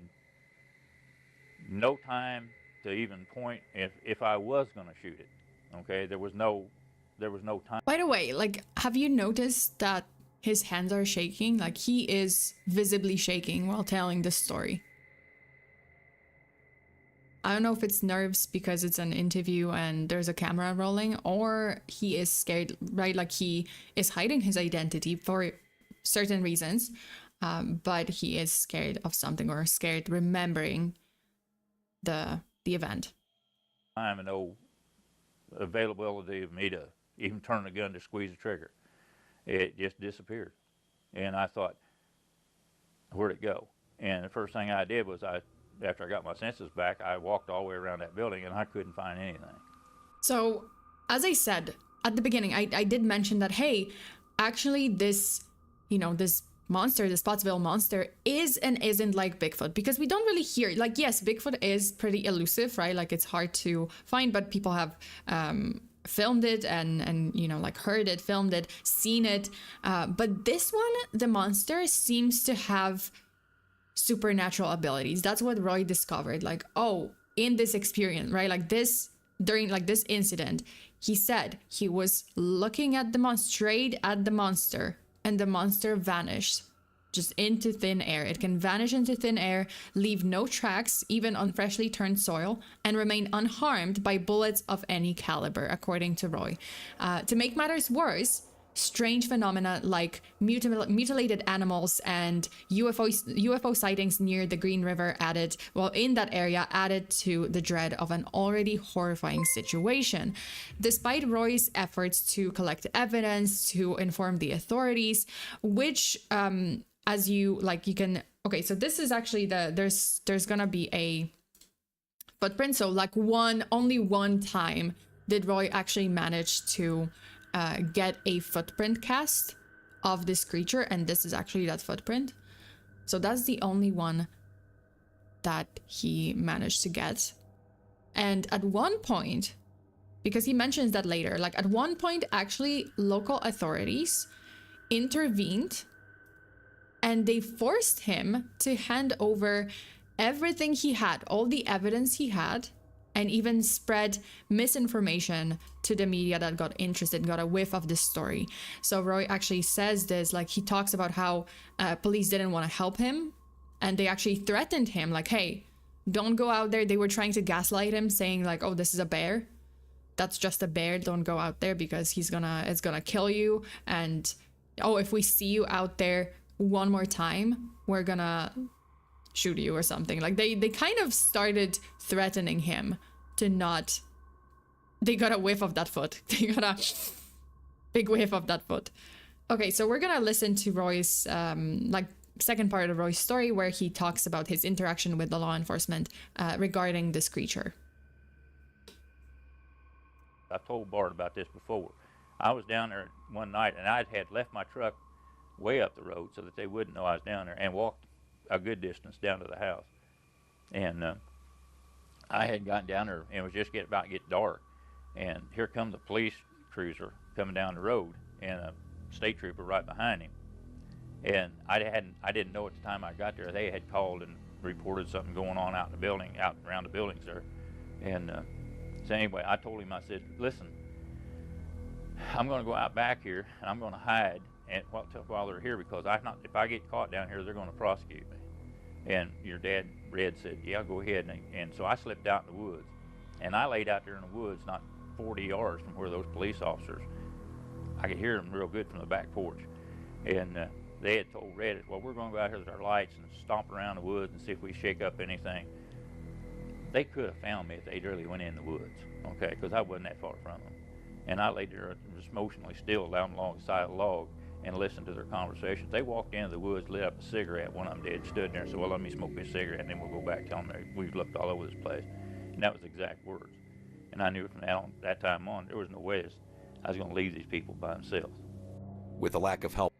no time to even point if I was going to shoot it. Okay, there was no time. By the way, like, have you noticed that his hands are shaking? Like, he is visibly shaking while telling this story. I don't know if it's nerves because it's an interview and there's a camera rolling, or he is scared, right? Like, he is hiding his identity for certain reasons, but he is scared of something, or scared remembering the event. Time and no availability of me to even turn the gun to squeeze the trigger. It just disappeared. And I thought, where'd it go? And the first thing I did was after I got my senses back, I walked all the way around that building and I couldn't find anything. So, as I said at the beginning, I did mention that, hey, actually this, you know, this monster, the Spottsville Monster, is and isn't like Bigfoot, because we don't really hear, like, yes, Bigfoot is pretty elusive, right? Like, it's hard to find, but people have filmed it and you know, like, heard it, filmed it, seen it. But this one, the monster, seems to have supernatural abilities. That's what Roy discovered. Like, oh, in this experience, right? Like, this, during like this incident, he said he was looking at the monster, straight at the monster, and the monster vanished just into thin air. It can vanish into thin air, leave no tracks, even on freshly turned soil, and remain unharmed by bullets of any caliber, according to Roy. To make matters worse, strange phenomena like mutilated animals and UFO sightings near the Green River in that area added to the dread of an already horrifying situation. Despite Roy's efforts to collect evidence to inform the authorities, which as you can, okay, so this is actually there's gonna be a footprint. So like only one time did Roy actually manage to get a footprint cast of this creature, and this is actually that footprint. So that's the only one that he managed to get. And at one point, because he mentions that later, like at one point actually local authorities intervened and they forced him to hand over everything he had, all the evidence he had, and even spread misinformation to the media that got interested, got a whiff of this story. So Roy actually says this, like he talks about how police didn't want to help him, and they actually threatened him, like, hey, don't go out there. They were trying to gaslight him, saying like, oh, this is a bear. That's just a bear. Don't go out there because it's gonna kill you. And oh, if we see you out there one more time, we're gonna shoot you or something. Like they kind of started threatening him to not. They got a whiff of that foot. They got a big whiff of that foot. Okay, so we're gonna listen to Roy's second part of Roy's story, where he talks about his interaction with the law enforcement regarding this creature. I've told Bart about this before. I was down there one night and I had left my truck way up the road so that they wouldn't know I was down there, and walked a good distance down to the house. And I had gotten down there and it was just about to get dark, and here come the police cruiser coming down the road and a state trooper right behind him. And I didn't know at the time I got there. They had called and reported something going on out in the building, out around the buildings there. And so anyway, I told him, I said, listen, I'm going to go out back here and I'm going to hide while they're here, because if I get caught down here, they're going to prosecute me. And your dad, Red, said, yeah, go ahead. And so I slipped out in the woods, and I laid out there in the woods, not 40 yards from where those police officers, I could hear them real good from the back porch. And they had told Red, well, we're going to go out here with our lights and stomp around the woods and see if we shake up anything. They could have found me if they really went in the woods, okay, because I wasn't that far from them. And I laid there just emotionally still down alongside a log and listened to their conversations. They walked into the woods, lit up a cigarette. One of them did, stood there and said, well, let me smoke this cigarette, and then we'll go back, tell them we've looked all over this place. And that was the exact words. And I knew from that time on, there was no way I was going to leave these people by themselves. With the lack of help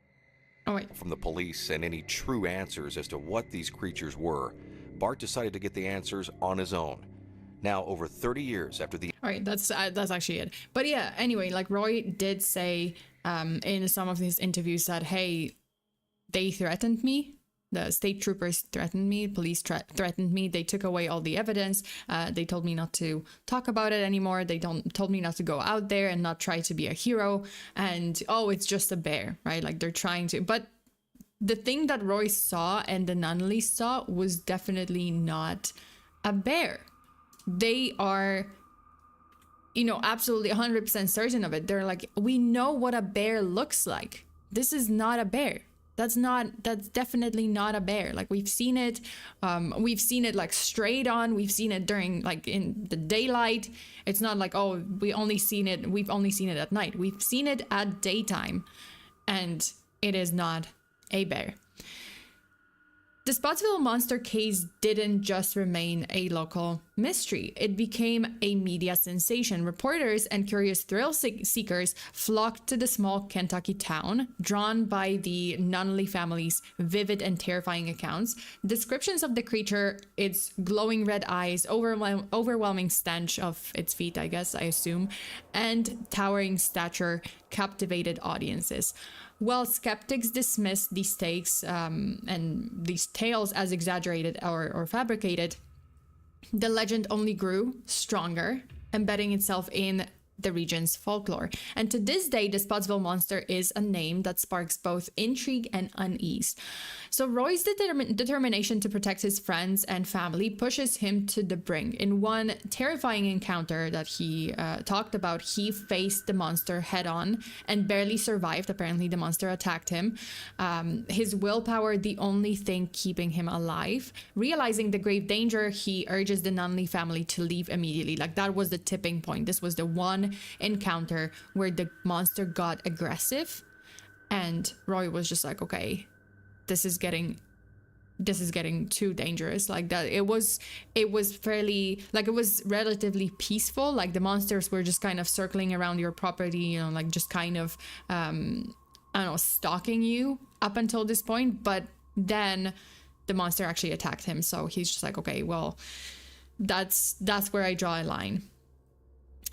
from the police and any true answers as to what these creatures were, Bart decided to get the answers on his own. Now, over 30 years after the... All right, that's actually it. But yeah, anyway, like Roy did say in some of his interviews that, hey, they threatened me. The state troopers threatened me. Police threatened me. They took away all the evidence. They told me not to talk about it anymore. They told me not to go out there and not try to be a hero. And, oh, it's just a bear, right? Like they're trying to... But the thing that Roy saw and the Nunnelly saw was definitely not a bear. They are, absolutely 100% certain of it. They're like, we know what a bear looks like. This is not a bear. That's definitely not a bear. Like we've seen it like straight on. We've seen it during like in the daylight. It's not like, oh, we've only seen it at night. We've seen it at daytime, and it is not a bear. The Spottsville Monster case didn't just remain a local mystery. It became a media sensation. Reporters and curious thrill seekers flocked to the small Kentucky town, drawn by the Nunnelly family's vivid and terrifying accounts. Descriptions of the creature, its glowing red eyes, overwhelming stench of its feet, I assume, and towering stature captivated audiences. While skeptics dismissed these takes and these tales as exaggerated or fabricated, the legend only grew stronger, embedding itself in the region's folklore. And to this day, the Spottsville Monster is a name that sparks both intrigue and unease. So Roy's determination to protect his friends and family pushes him to the brink. In one terrifying encounter that he talked about, he faced the monster head on and barely survived. Apparently, the monster attacked him. His willpower, the only thing keeping him alive. Realizing the grave danger, he urges the Nunley family to leave immediately. Like, that was the tipping point. This was the one encounter where the monster got aggressive, and Roy was just like, okay, this is getting too dangerous. Like, that it was fairly, like, it was relatively peaceful. Like, the monsters were just kind of circling around your property, you know, like just kind of I don't know, stalking you up until this point. But then the monster actually attacked him, so he's just like, okay, well, that's where I draw a line.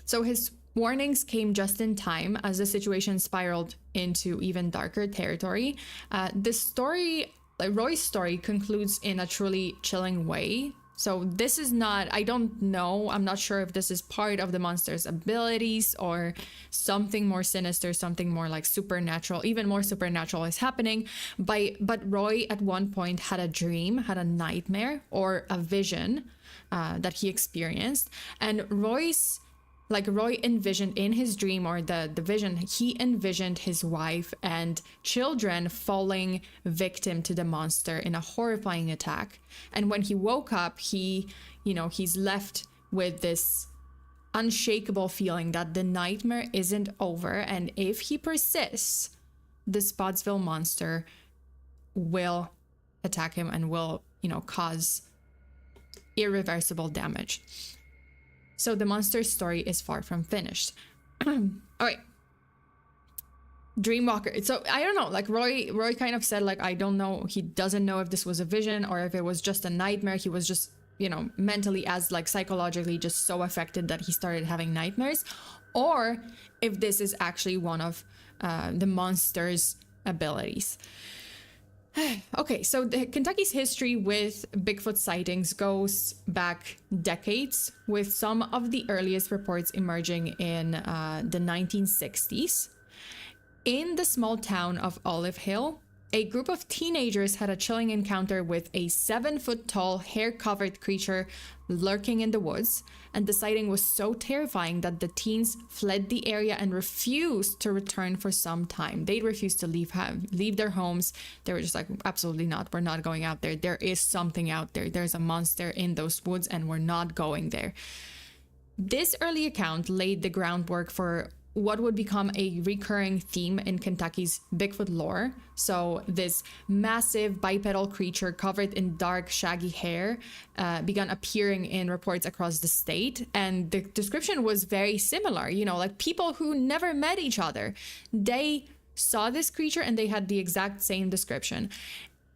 So his warnings came just in time as the situation spiraled into even darker territory. The story, like Roy's story, concludes in a truly chilling way. So this is not, I don't know, I'm not sure if this is part of the monster's abilities or something more sinister, something more like supernatural, even more supernatural is happening. But Roy at one point had a dream, had a nightmare or a vision that he experienced. And Roy envisioned in his dream, or the vision, he envisioned his wife and children falling victim to the monster in a horrifying attack. And when he woke up, he's left with this unshakable feeling that the nightmare isn't over. And if he persists, the Spottsville Monster will attack him and will, cause irreversible damage. So the monster's story is far from finished. All right. Dreamwalker. So I don't know, like Roy kind of said, like, I don't know. He doesn't know if this was a vision or if it was just a nightmare. He was just, mentally, as like psychologically just so affected that he started having nightmares, or if this is actually one of the monster's abilities. Okay, so Kentucky's history with Bigfoot sightings goes back decades, with some of the earliest reports emerging in the 1960s. In the small town of Olive Hill, a group of teenagers had a chilling encounter with a 7-foot-tall, hair-covered creature lurking in the woods, and the sighting was so terrifying that the teens fled the area and refused to return for some time. They refused to leave their homes. They were just like, absolutely not. We're not going out there. There is something out there. There's a monster in those woods, and we're not going there. This early account laid the groundwork for what would become a recurring theme in Kentucky's Bigfoot lore. So this massive bipedal creature covered in dark, shaggy hair began appearing in reports across the state. And the description was very similar, like people who never met each other. They saw this creature and they had the exact same description.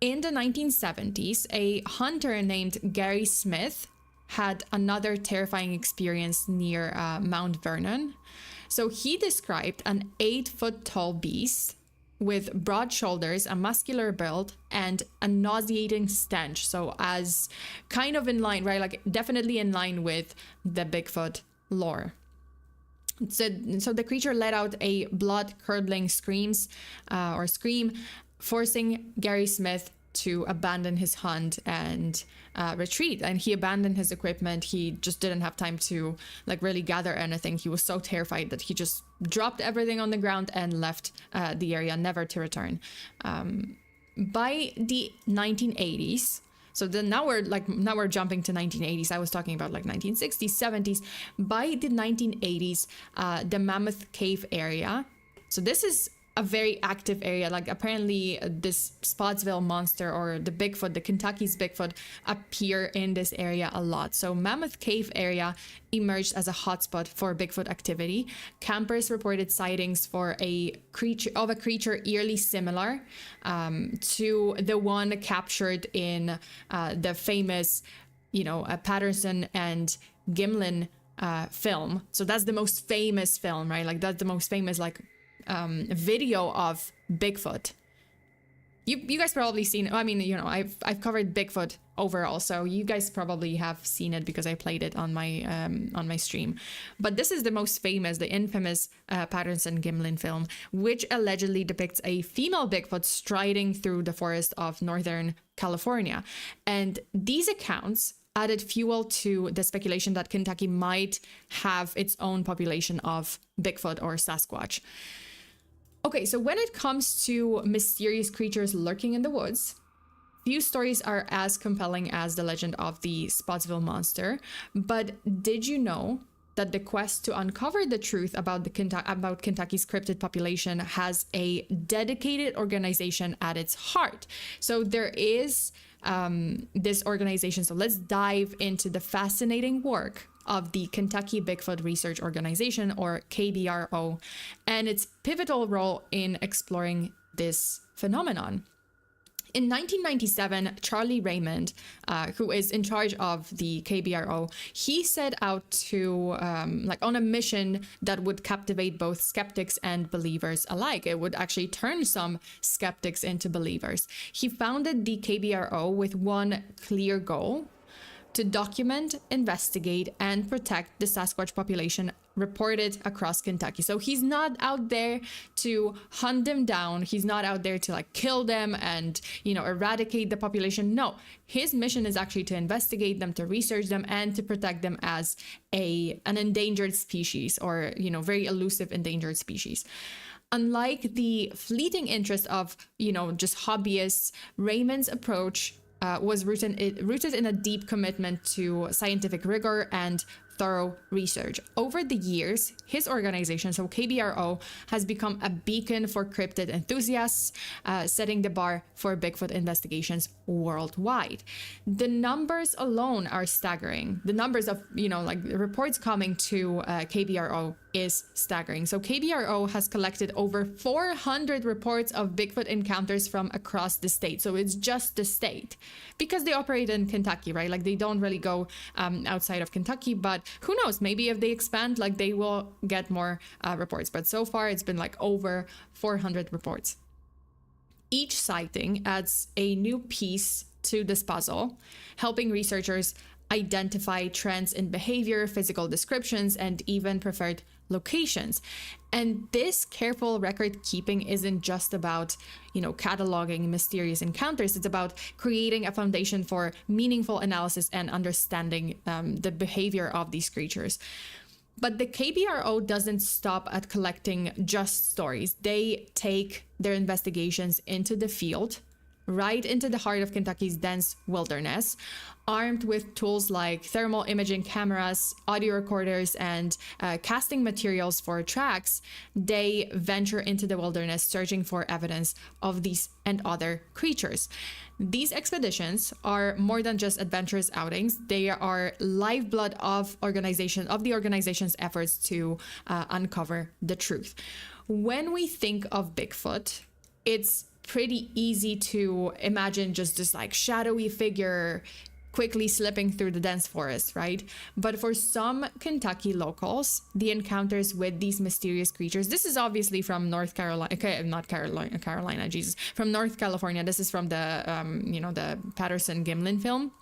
In the 1970s, a hunter named Gary Smith had another terrifying experience near Mount Vernon. So he described an 8-foot-tall beast with broad shoulders, a muscular build, and a nauseating stench. So as kind of in line, right? Like definitely in line with the Bigfoot lore. So the creature let out a blood-curdling scream, forcing Gary Smith to abandon his hunt and retreat. And he abandoned his equipment. He just didn't have time to really gather anything. He was so terrified that he just dropped everything on the ground and left the area, never to return. By the 1980s, so then now we're jumping to 1980s. I was talking about 1960s, 70s. By the 1980s, the Mammoth Cave area. So this is a very active area. Apparently this Spottsville Monster, or the Bigfoot, the Kentucky's Bigfoot, appear in this area a lot. So Mammoth Cave area emerged as a hotspot for Bigfoot activity. Campers reported sightings for a creature eerily similar to the one captured in the famous, Patterson and Gimlin film. So that's the most famous film, right? That's the most famous video of Bigfoot. you guys probably seen, I mean, you know, I've covered Bigfoot overall, so you guys probably have seen it because I played it on my stream. But this is the most famous, the infamous Patterson-Gimlin film, which allegedly depicts a female Bigfoot striding through the forest of Northern California. And these accounts added fuel to the speculation that Kentucky might have its own population of Bigfoot or Sasquatch. Okay, so when it comes to mysterious creatures lurking in the woods, few stories are as compelling as the legend of the Spottsville Monster. But did you know that the quest to uncover the truth about Kentucky's cryptid population has a dedicated organization at its heart? So there is this organization. So let's dive into the fascinating work of the Kentucky Bigfoot Research Organization, or KBRO, and its pivotal role in exploring this phenomenon. In 1997, Charlie Raymond, who is in charge of the KBRO, he set out to, on a mission that would captivate both skeptics and believers alike. It would actually turn some skeptics into believers. He founded the KBRO with one clear goal: to document, investigate, and protect the Sasquatch population reported across Kentucky. So he's not out there to hunt them down. He's not out there to like kill them and, you know, eradicate the population. No, his mission is actually to investigate them, to research them, and to protect them as an endangered species, or, you know, very elusive endangered species. Unlike the fleeting interest of, you know, just hobbyists, Raymond's approach was rooted in a deep commitment to scientific rigor and thorough research. Over the years, his organization, so KBRO, has become a beacon for cryptid enthusiasts, setting the bar for Bigfoot investigations worldwide. The numbers alone are staggering. The numbers of, you know, like reports coming to KBRO is staggering. So KBRO has collected over 400 reports of Bigfoot encounters from across the state. So it's just the state, because they operate in Kentucky, right? Like they don't really go outside of Kentucky, but who knows, maybe if they expand, like they will get more reports. But so far it's been like over 400 reports. Each sighting adds a new piece to this puzzle, helping researchers identify trends in behavior, physical descriptions, and even preferred locations. And this careful record keeping isn't just about, you know, cataloging mysterious encounters. It's about creating a foundation for meaningful analysis and understanding the behavior of these creatures. But the KBRO doesn't stop at collecting just stories. They take their investigations into the field, right into the heart of Kentucky's dense wilderness, armed with tools like thermal imaging cameras, audio recorders, and casting materials for tracks. They venture into the wilderness searching for evidence of these and other creatures. These expeditions are more than just adventurous outings. They are lifeblood of the organization's efforts to uncover the truth. When we think of Bigfoot, it's pretty easy to imagine just this like shadowy figure quickly slipping through the dense forest, right? But for some Kentucky locals, the encounters with these mysterious creatures, this is obviously from North Carolina, okay, not Carolina, Jesus, from North California. This is from the, the Patterson-Gimlin film.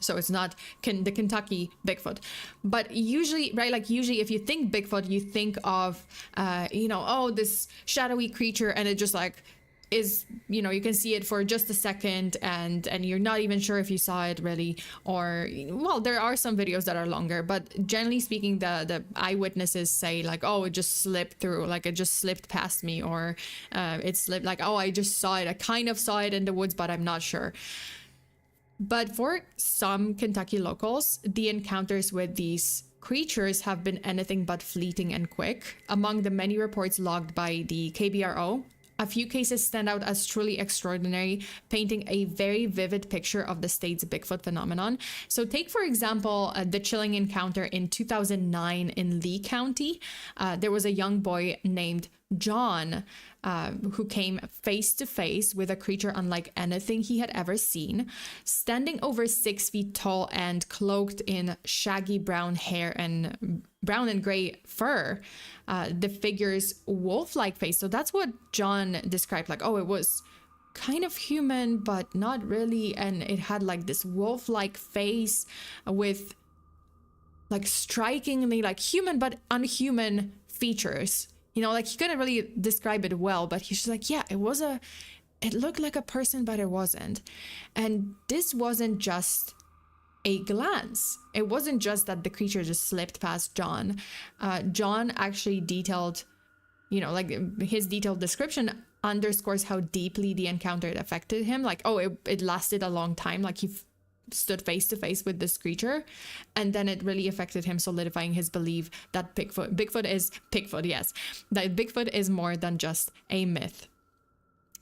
So it's not the Kentucky Bigfoot. But usually, right, like usually if you think Bigfoot, you think of, this shadowy creature, and it just like is, you know, you can see it for just a second and you're not even sure if you saw it really, or, well, there are some videos that are longer, but generally speaking, the eyewitnesses say like, oh, it just slipped through, like it just slipped past me, or it slipped, like, oh, I just saw it, I kind of saw it in the woods, but I'm not sure. But for some Kentucky locals, the encounters with these creatures have been anything but fleeting and quick. Among the many reports logged by the KBRO, a few cases stand out as truly extraordinary, painting a very vivid picture of the state's Bigfoot phenomenon. So take, for example, the chilling encounter in 2009 in Lee County. There was a young boy named John who came face to face with a creature unlike anything he had ever seen, standing over 6 feet tall and cloaked in shaggy brown hair and brown and gray fur. The figure's wolf-like face. So that's what John described, like, oh, it was kind of human, but not really. And it had like this wolf-like face with like strikingly like human but unhuman features. You know, like he couldn't really describe it well, but he's just like, yeah, it looked like a person, but it wasn't. And this wasn't just a glance. It wasn't just that the creature just slipped past John. John actually detailed, you know, like his detailed description underscores how deeply the encounter affected him. Like, oh, it lasted a long time. Like he stood face to face with this creature, and then it really affected him, solidifying his belief that Bigfoot is more than just a myth.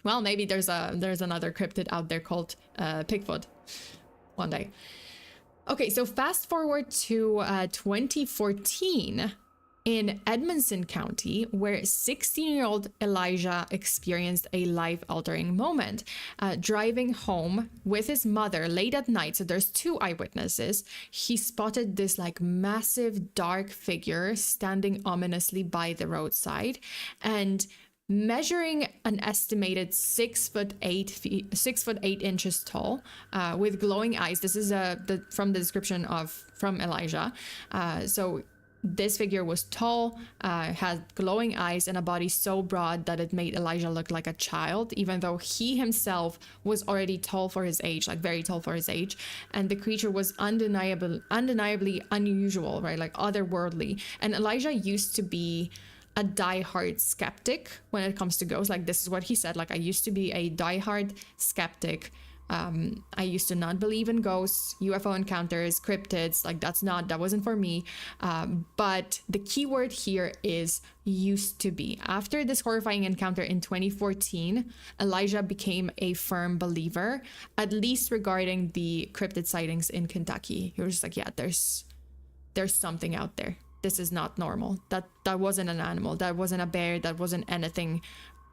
Well, maybe there's another cryptid out there called Pigfoot one day. Okay, so fast forward to 2014 in Edmonson County, where 16-year-old Elijah experienced a life-altering moment. Driving home with his mother late at night, so there's 2 eyewitnesses, he spotted this like massive dark figure standing ominously by the roadside and measuring an estimated 6'8" tall, with glowing eyes. This is from the description from Elijah. So this figure was tall, had glowing eyes, and a body so broad that it made Elijah look like a child, even though he himself was already tall for his age, like very tall for his age. And the creature was undeniably unusual, right? Like otherworldly. And Elijah used to be a diehard skeptic when it comes to ghosts. Like this is what he said, like, I used to be a diehard skeptic. I used to not believe in ghosts, UFO encounters, cryptids, like that wasn't for me. But the key word here is used to be. After this horrifying encounter in 2014, Elijah became a firm believer, at least regarding the cryptid sightings in Kentucky. He was just like, yeah, there's something out there. This is not normal. That wasn't an animal. That wasn't a bear. That wasn't anything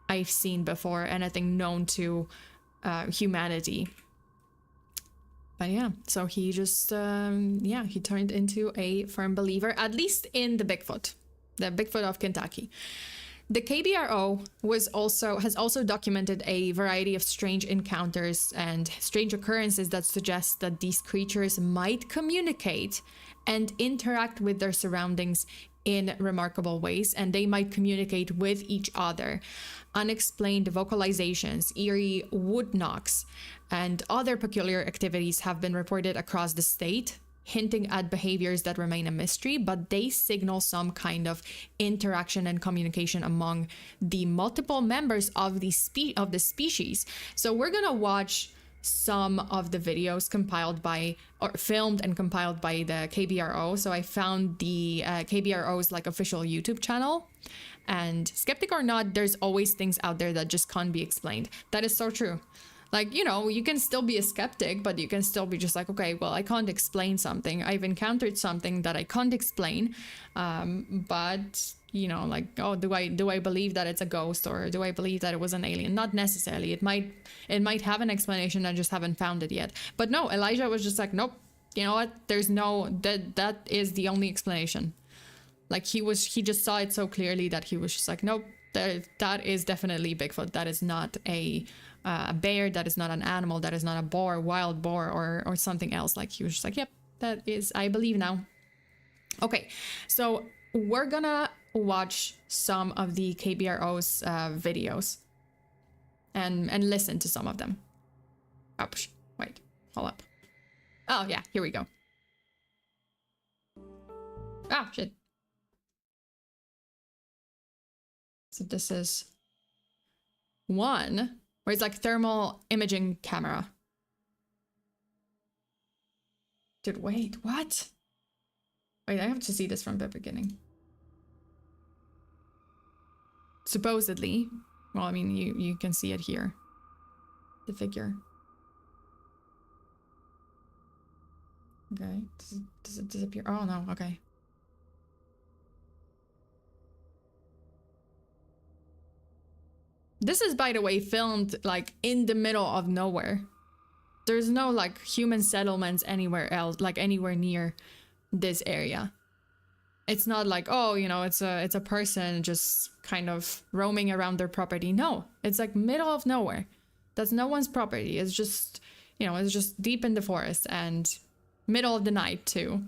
I've seen before, anything known to humanity. But yeah, so he just he turned into a firm believer, at least in the Bigfoot of Kentucky. The KBRO has also documented a variety of strange encounters and strange occurrences that suggest that these creatures might communicate and interact with their surroundings in remarkable ways, and they might communicate with each other. Unexplained vocalizations, eerie wood knocks, and other peculiar activities have been reported across the state, hinting at behaviors that remain a mystery, but they signal some kind of interaction and communication among the multiple members of the species. So we're gonna watch some of the videos filmed and compiled by the KBRO. So I found the KBRO's like official YouTube channel, and skeptic or not, there's always things out there that just can't be explained. That is so true. Like, you know, you can still be a skeptic, but you can still be just like, okay, well, I can't explain something. I've encountered something that I can't explain. But, you know, like, oh, do I believe that it's a ghost, or do I believe that it was an alien? Not necessarily. It might have an explanation. I just haven't found it yet. But no, Elijah was just like, nope. You know what? There's no, that is the only explanation. Like he just saw it so clearly that he was just like, nope, that is definitely Bigfoot. That is not a bear. That is not an animal. That is not a boar, wild boar, or something else. Like he was just like, yep, that is, I believe now. Okay, so we're gonna watch some of the KBRO's videos and listen to some of them. Oh, wait, hold up. Oh yeah, here we go. Ah, shit. So this is one where it's like thermal imaging camera. Dude, wait, what? Wait, I have to see this from the beginning. Supposedly, well, I mean, you can see it here. The figure. Okay, does it disappear? Oh no, okay. This is, by the way, filmed like in the middle of nowhere. There's no like human settlements anywhere else, like anywhere near this area. It's not like, oh, you know, it's a person just kind of roaming around their property. No, it's like middle of nowhere. That's no one's property. It's just, you know, it's just deep in the forest and middle of the night too.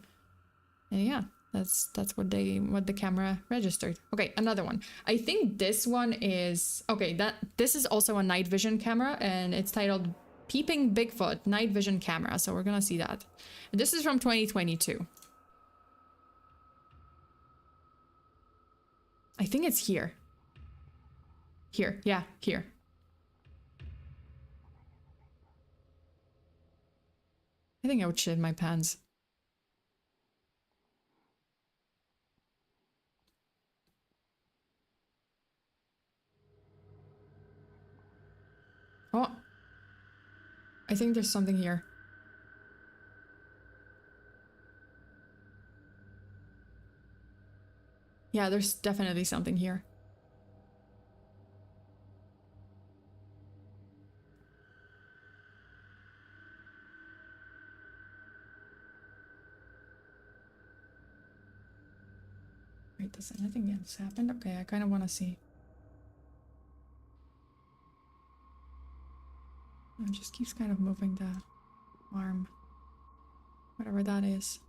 And yeah, that's what the camera registered. Okay, another one. I think this one is okay. This is also a night vision camera, and it's titled "Peeping Bigfoot Night Vision Camera." So we're gonna see that. This is from 2022. I think it's here. Here, yeah, here. I think I would shit my pants. Oh, I think there's something here. Yeah, there's definitely something here. Wait, does anything else happen? Okay, I kind of want to see. It just keeps kind of moving the arm. Whatever that is.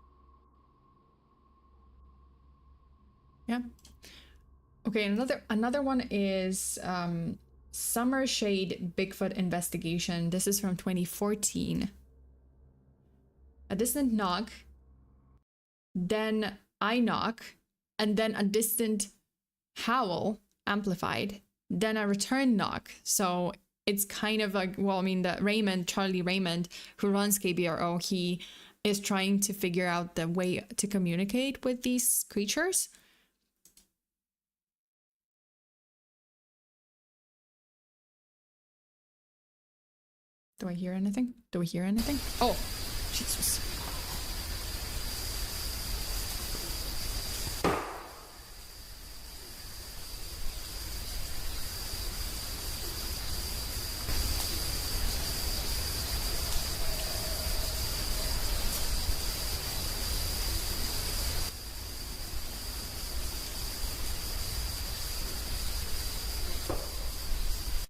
Yeah. Okay, another one is Summer Shade Bigfoot Investigation. This is from 2014. A distant knock, then I knock, and then a distant howl amplified, then a return knock. So it's kind of like, well, I mean, Charlie Raymond, who runs KBRO, he is trying to figure out the way to communicate with these creatures. Do I hear anything? Do we hear anything? Oh, Jesus.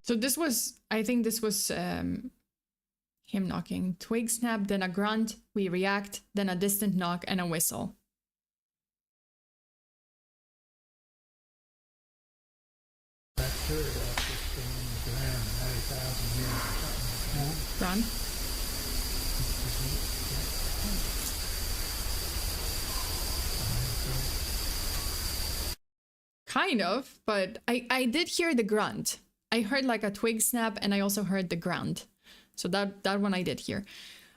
So this was, I think this was him knocking. Twig snap, then a grunt, we react, then a distant knock and a whistle. Run. Kind of, but I did hear the grunt. I heard like a twig snap and I also heard the grunt. So that one I did hear.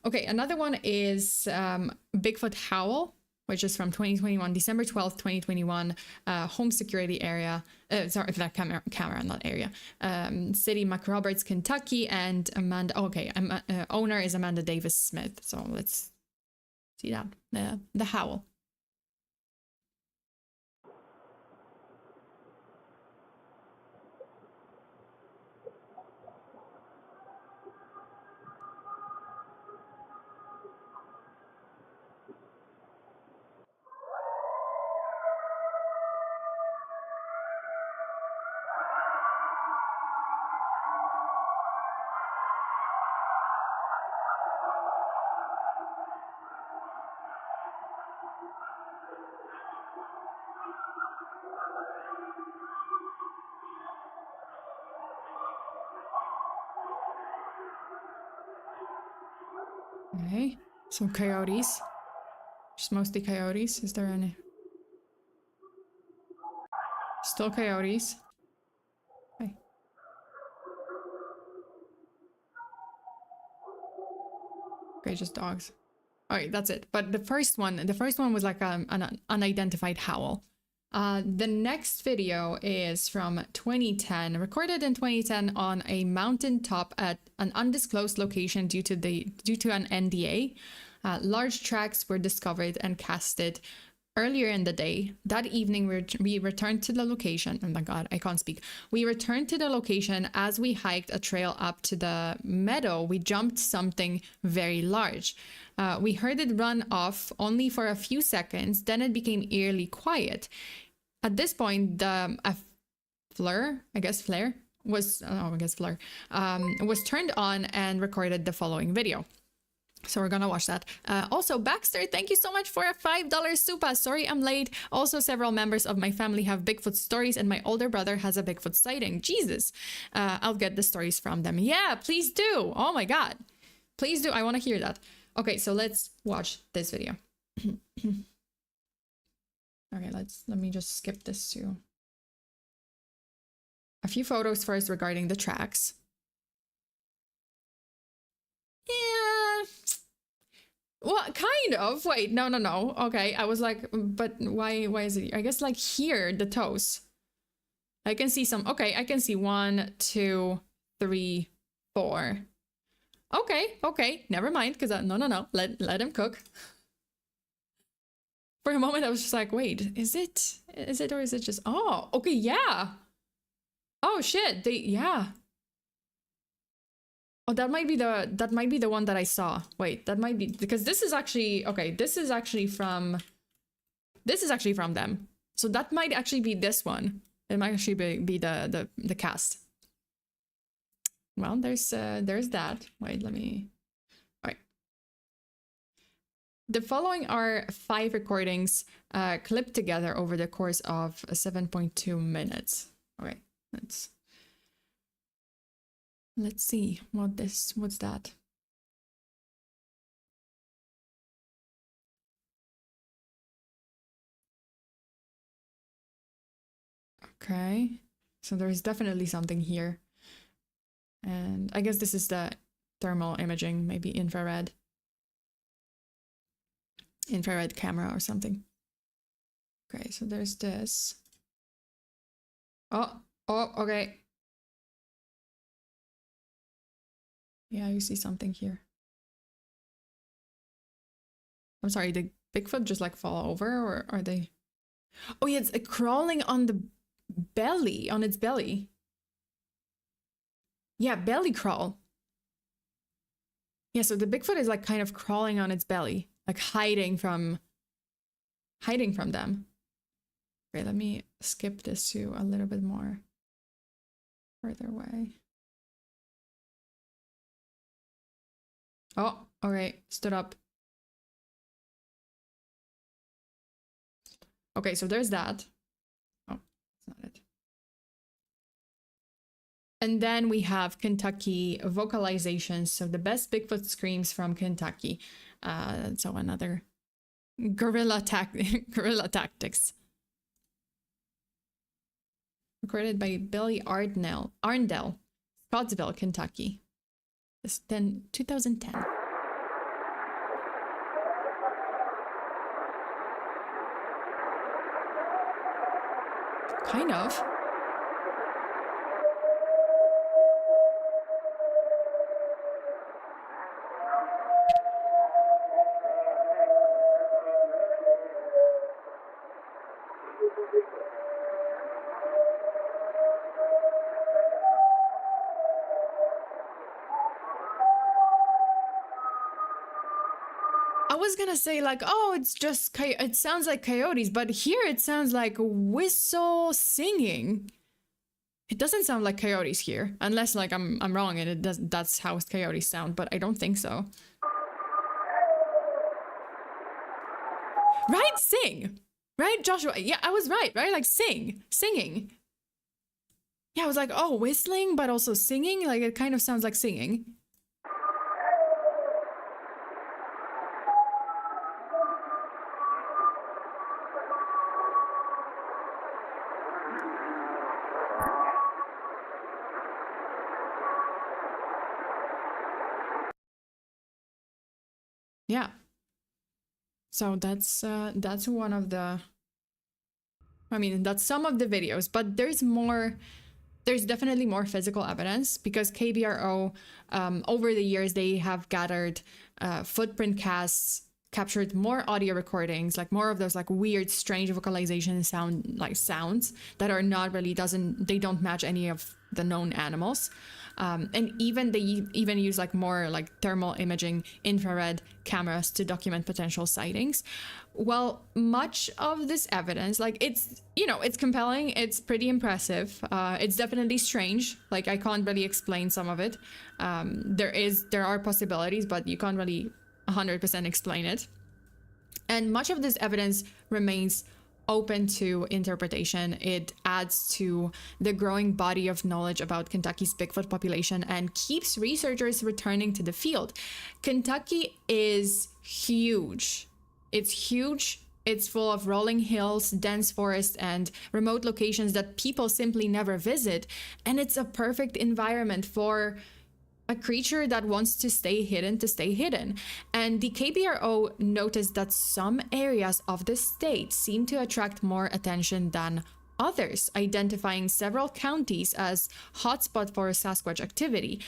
Okay, another one is Bigfoot Howl, which is from 2021, December 12th, 2021, home security area. Sorry, that camera, not area. City McRoberts, Kentucky, and Amanda. Okay, owner is Amanda Davis Smith. So let's see that. The howl. Okay, some coyotes. Just mostly coyotes. Is there any? Still coyotes. Okay. Okay, just dogs. Alright, that's it. But the first one was like an unidentified howl. The next video is from 2010, recorded in 2010 on a mountaintop at an undisclosed location due to an NDA. Large tracks were discovered and casted earlier in the day. That evening, we returned to the location. Oh my God, I can't speak. We returned to the location. As we hiked a trail up to the meadow, we jumped something very large. We heard it run off only for a few seconds. Then it became eerily quiet. At this point, a flare was, oh, I guess Fleur, was turned on and recorded the following video. So we're gonna watch that. Also, Baxter, thank you so much for a $5 super. Sorry I'm late. Also, several members of my family have Bigfoot stories and my older brother has a Bigfoot sighting. Jesus. I'll get the stories from them. Yeah, please do. Oh my God. Please do. I want to hear that. Okay, so let's watch this video. Okay, let me just skip this too. A few photos first regarding the tracks. Yeah. Well, kind of. Wait, no. Okay, I was like, but why is it? I guess like here, the toes. I can see some. Okay, I can see 1, 2, 3, 4. Okay. Never mind, because no. Let him cook. For a moment, I was just like, wait, is it or is it just? Oh, okay, yeah. Oh shit, yeah. Oh, that might be the one that I saw. Wait, that might be, because this is actually, okay, this is actually from them. So that might actually be this one. It might actually be the cast. Well, there's that. Wait, let me. All right. The following are 5 recordings clipped together over the course of 7.2 minutes. Okay, let's see what's that. Okay, so there's definitely something here. And I guess this is the thermal imaging, maybe infrared camera or something. Okay, so there's this. Oh, okay. Yeah, you see something here. I'm sorry, did Bigfoot just like fall over, or are they? Oh yeah, it's crawling on the belly, on its belly. Yeah, belly crawl. Yeah, so the Bigfoot is like kind of crawling on its belly, like hiding from them. Okay, let me skip this to a little bit more further away. Oh, all right, stood up. Okay, so there's that. Oh, that's not it. And then we have Kentucky vocalizations. So the best Bigfoot screams from Kentucky. So another guerrilla tactics. Recorded by Billy Arndell, Spottsville, Kentucky. This 2010. Kind of. I was gonna say like, oh, it's just it sounds like coyotes, but here it sounds like whistle singing. It doesn't sound like coyotes here, unless like I'm wrong and it does. That's how coyotes sound, but I don't think so. Right, sing, right, Joshua? Yeah, I was right, like singing. Yeah, I was like, oh, whistling, but also singing. Like it kind of sounds like singing. Yeah. So that's one of the, I mean, that's some of the videos, but there's more, there's definitely more physical evidence because KBRO, over the years, they have gathered footprint casts captured more audio recordings, like more of those like weird, strange vocalization sounds that are not really they don't match any of the known animals. And even they even use like more like thermal imaging, infrared cameras to document potential sightings. Well, much of this evidence, like it's compelling, it's pretty impressive. It's definitely strange. Like I can't really explain some of it. There are possibilities, but you can't really 100% explain it. And much of this evidence remains open to interpretation. It adds to the growing body of knowledge about Kentucky's Bigfoot population and keeps researchers returning to the field. Kentucky is huge. It's huge. It's full of rolling hills, dense forests, and remote locations that people simply never visit. And it's a perfect environment for a creature that wants to stay hidden. And the KBRO noticed that some areas of the state seem to attract more attention than others, identifying several counties as hotspot for Sasquatch activity.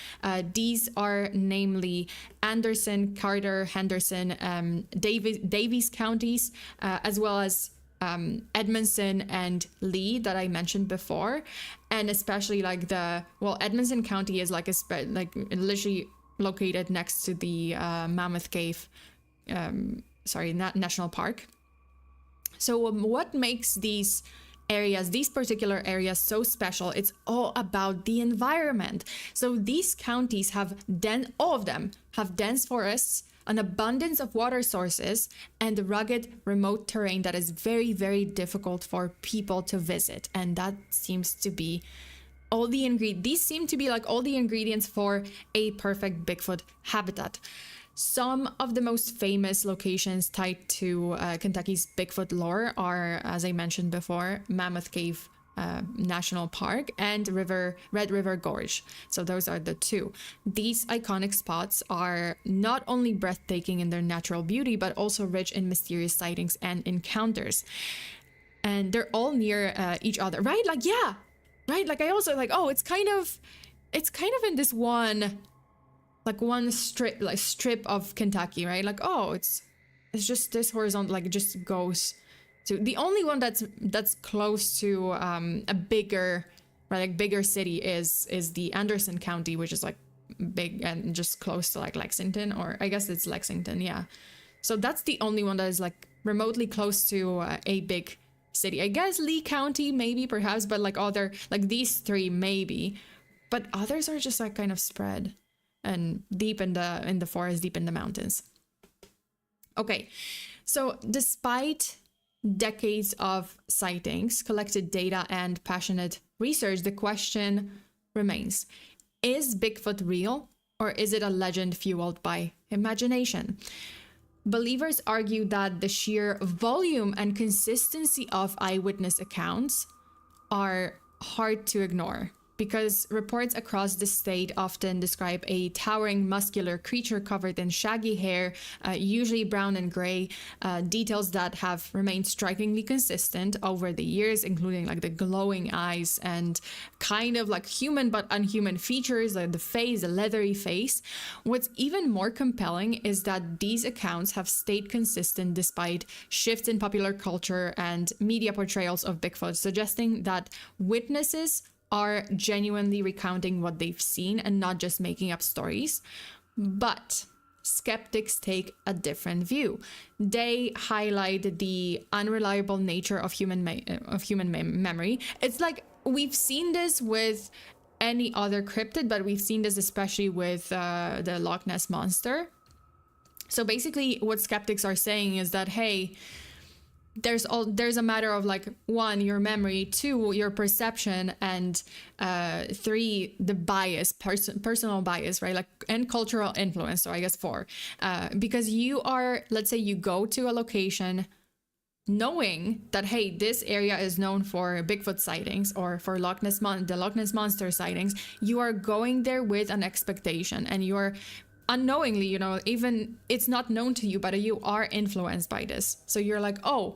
These are namely Anderson, Carter, Henderson, Davies counties, as well as Edmondson and Lee that I mentioned before, and especially like Edmondson County is like literally located next to the Mammoth Cave, National Park. So what makes these particular areas so special? It's all about the environment. So these counties all of them have dense forests, an abundance of water sources, and rugged, remote terrain that is very, very difficult for people to visit. And that seems to be these seem to be like all the ingredients for a perfect Bigfoot habitat. Some of the most famous locations tied to Kentucky's Bigfoot lore are, as I mentioned before, Mammoth Cave National Park and Red River Gorge. So those are the two. These iconic spots are not only breathtaking in their natural beauty, but also rich in mysterious sightings and encounters. And they're all near each other, right? Like, yeah, right? Like I also like, oh, it's kind of in this one strip of Kentucky, right? Like, oh, it's just this horizontal, like it just goes to the only one that's close to a bigger city is the Anderson County, which is like big and just close to like Lexington, or I guess it's Lexington, yeah. So that's the only one that is like remotely close to a big city. I guess Lee County maybe, perhaps, but like these three maybe, but others are just like kind of spread and deep in the forest, deep in the mountains. Okay, so despite decades of sightings, collected data, and passionate research, the question remains: is Bigfoot real, or is it a legend fueled by imagination? Believers argue that the sheer volume and consistency of eyewitness accounts are hard to ignore, because reports across the state often describe a towering muscular creature covered in shaggy hair, usually brown and gray, details that have remained strikingly consistent over the years, including like the glowing eyes and kind of like human but unhuman features, like the face, the leathery face. What's even more compelling is that these accounts have stayed consistent despite shifts in popular culture and media portrayals of Bigfoot, suggesting that witnesses are genuinely recounting what they've seen and not just making up stories. But skeptics take a different view. They highlight the unreliable nature of human memory. It's like we've seen this with any other cryptid, but we've seen this especially with the Loch Ness Monster. So basically what skeptics are saying is that, hey, there's a matter of like, 1, your memory, 2, your perception, and 3, the bias, personal bias, right? Like, and cultural influence. So I guess 4, because let's say you go to a location knowing that, hey, this area is known for Bigfoot sightings or for the Loch Ness Monster sightings. You are going there with an expectation, and you're unknowingly, even it's not known to you, but you are influenced by this. So you're like, oh,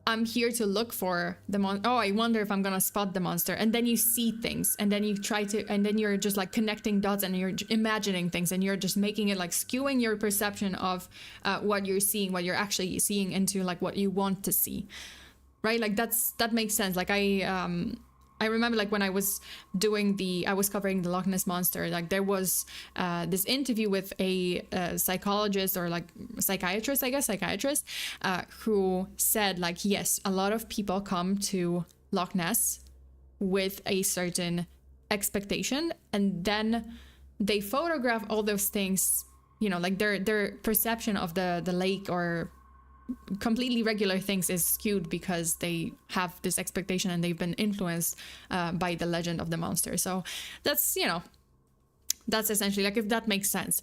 I'm here to look for the monster. Oh, I wonder if I'm gonna spot the monster. And then you see things, and then you try to, and then you're just like connecting dots, and you're imagining things, and you're just making it like skewing your perception of what you're seeing, what you're actually seeing, into like what you want to see, right? Like that makes sense. Like I remember like when I was covering the Loch Ness Monster, like there was this interview with a psychologist, or like psychiatrist, who said like, yes, a lot of people come to Loch Ness with a certain expectation, and then they photograph all those things, you know, like their perception of the lake or completely regular things is skewed because they have this expectation and they've been influenced by the legend of the monster. So that's, you know, that's essentially like, if that makes sense.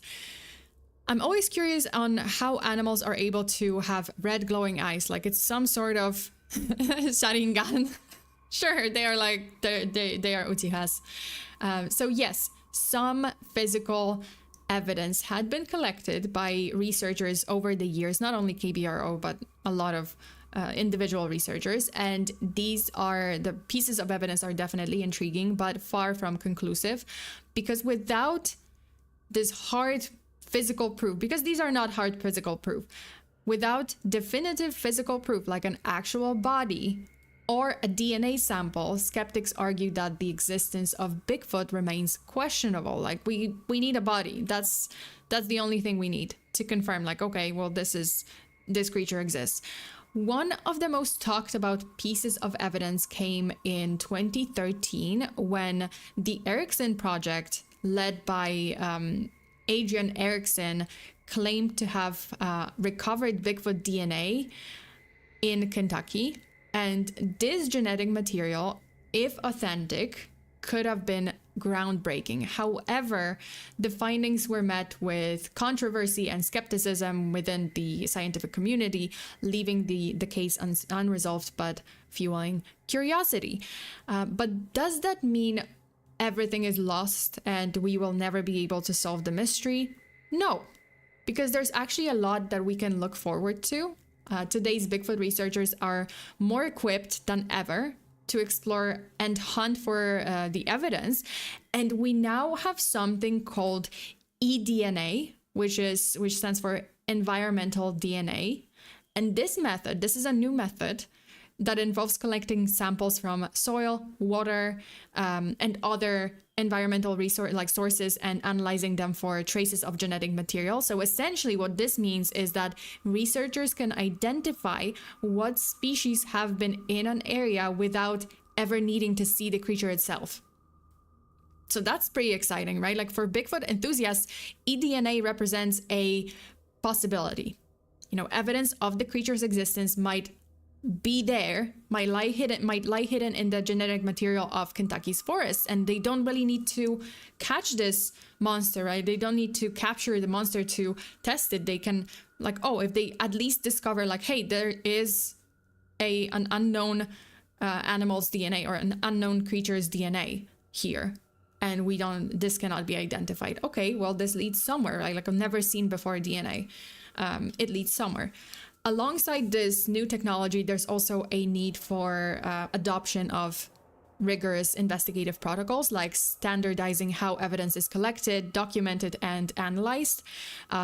I'm always curious on how animals are able to have red glowing eyes, like it's some sort of Sharingan. Sure, they are like, they are Uchihas. So yes, some physical evidence had been collected by researchers over the years, not only KBRO, but a lot of individual researchers. And these are, the pieces of evidence are definitely intriguing, but far from conclusive, because without this hard physical proof, because these are not hard physical proof, without definitive physical proof, like an actual body or a DNA sample, skeptics argue that the existence of Bigfoot remains questionable. Like we need a body. That's the only thing we need to confirm, like, okay, well, this creature exists. One of the most talked about pieces of evidence came in 2013 when the Erickson project, led by Adrian Erickson, claimed to have recovered Bigfoot DNA in Kentucky. And this genetic material, if authentic, could have been groundbreaking. However, the findings were met with controversy and skepticism within the scientific community, leaving the case unresolved but fueling curiosity. But does that mean everything is lost and we will never be able to solve the mystery? No, because there's actually a lot that we can look forward to. Today's Bigfoot researchers are more equipped than ever to explore and hunt for the evidence. And we now have something called eDNA, which stands for environmental DNA. And this is a new method that involves collecting samples from soil, water, and other environmental sources, and analyzing them for traces of genetic material. So essentially what this means is that researchers can identify what species have been in an area without ever needing to see the creature itself. So that's pretty exciting, right? Like for Bigfoot enthusiasts, eDNA represents a possibility. You know, evidence of the creature's existence might be there, might lie hidden in the genetic material of Kentucky's forests, and they don't really need to catch this monster, right? They don't need to capture the monster to test it. They can, like, if they at least discover, like, hey, there is an unknown animal's DNA or an unknown creature's DNA here, and this cannot be identified. Okay, well, this leads somewhere, right? Like, I've never seen before DNA. It leads somewhere. Alongside this new technology, there's also a need for adoption of rigorous investigative protocols, like standardizing how evidence is collected, documented, and analyzed.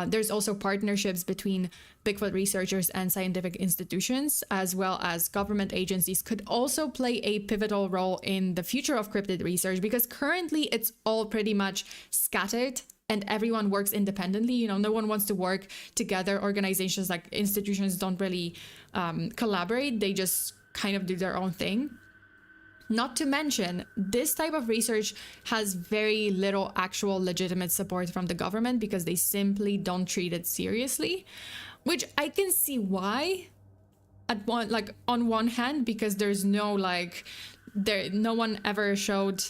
There's also partnerships between Bigfoot researchers and scientific institutions, as well as government agencies, could also play a pivotal role in the future of cryptid research, because currently it's all pretty much scattered and everyone works independently. You know, no one wants to work together. Organizations like institutions don't really collaborate. They just kind of do their own thing. Not to mention, this type of research has very little actual legitimate support from the government because they simply don't treat it seriously, which I can see why on one hand, because there's no one ever showed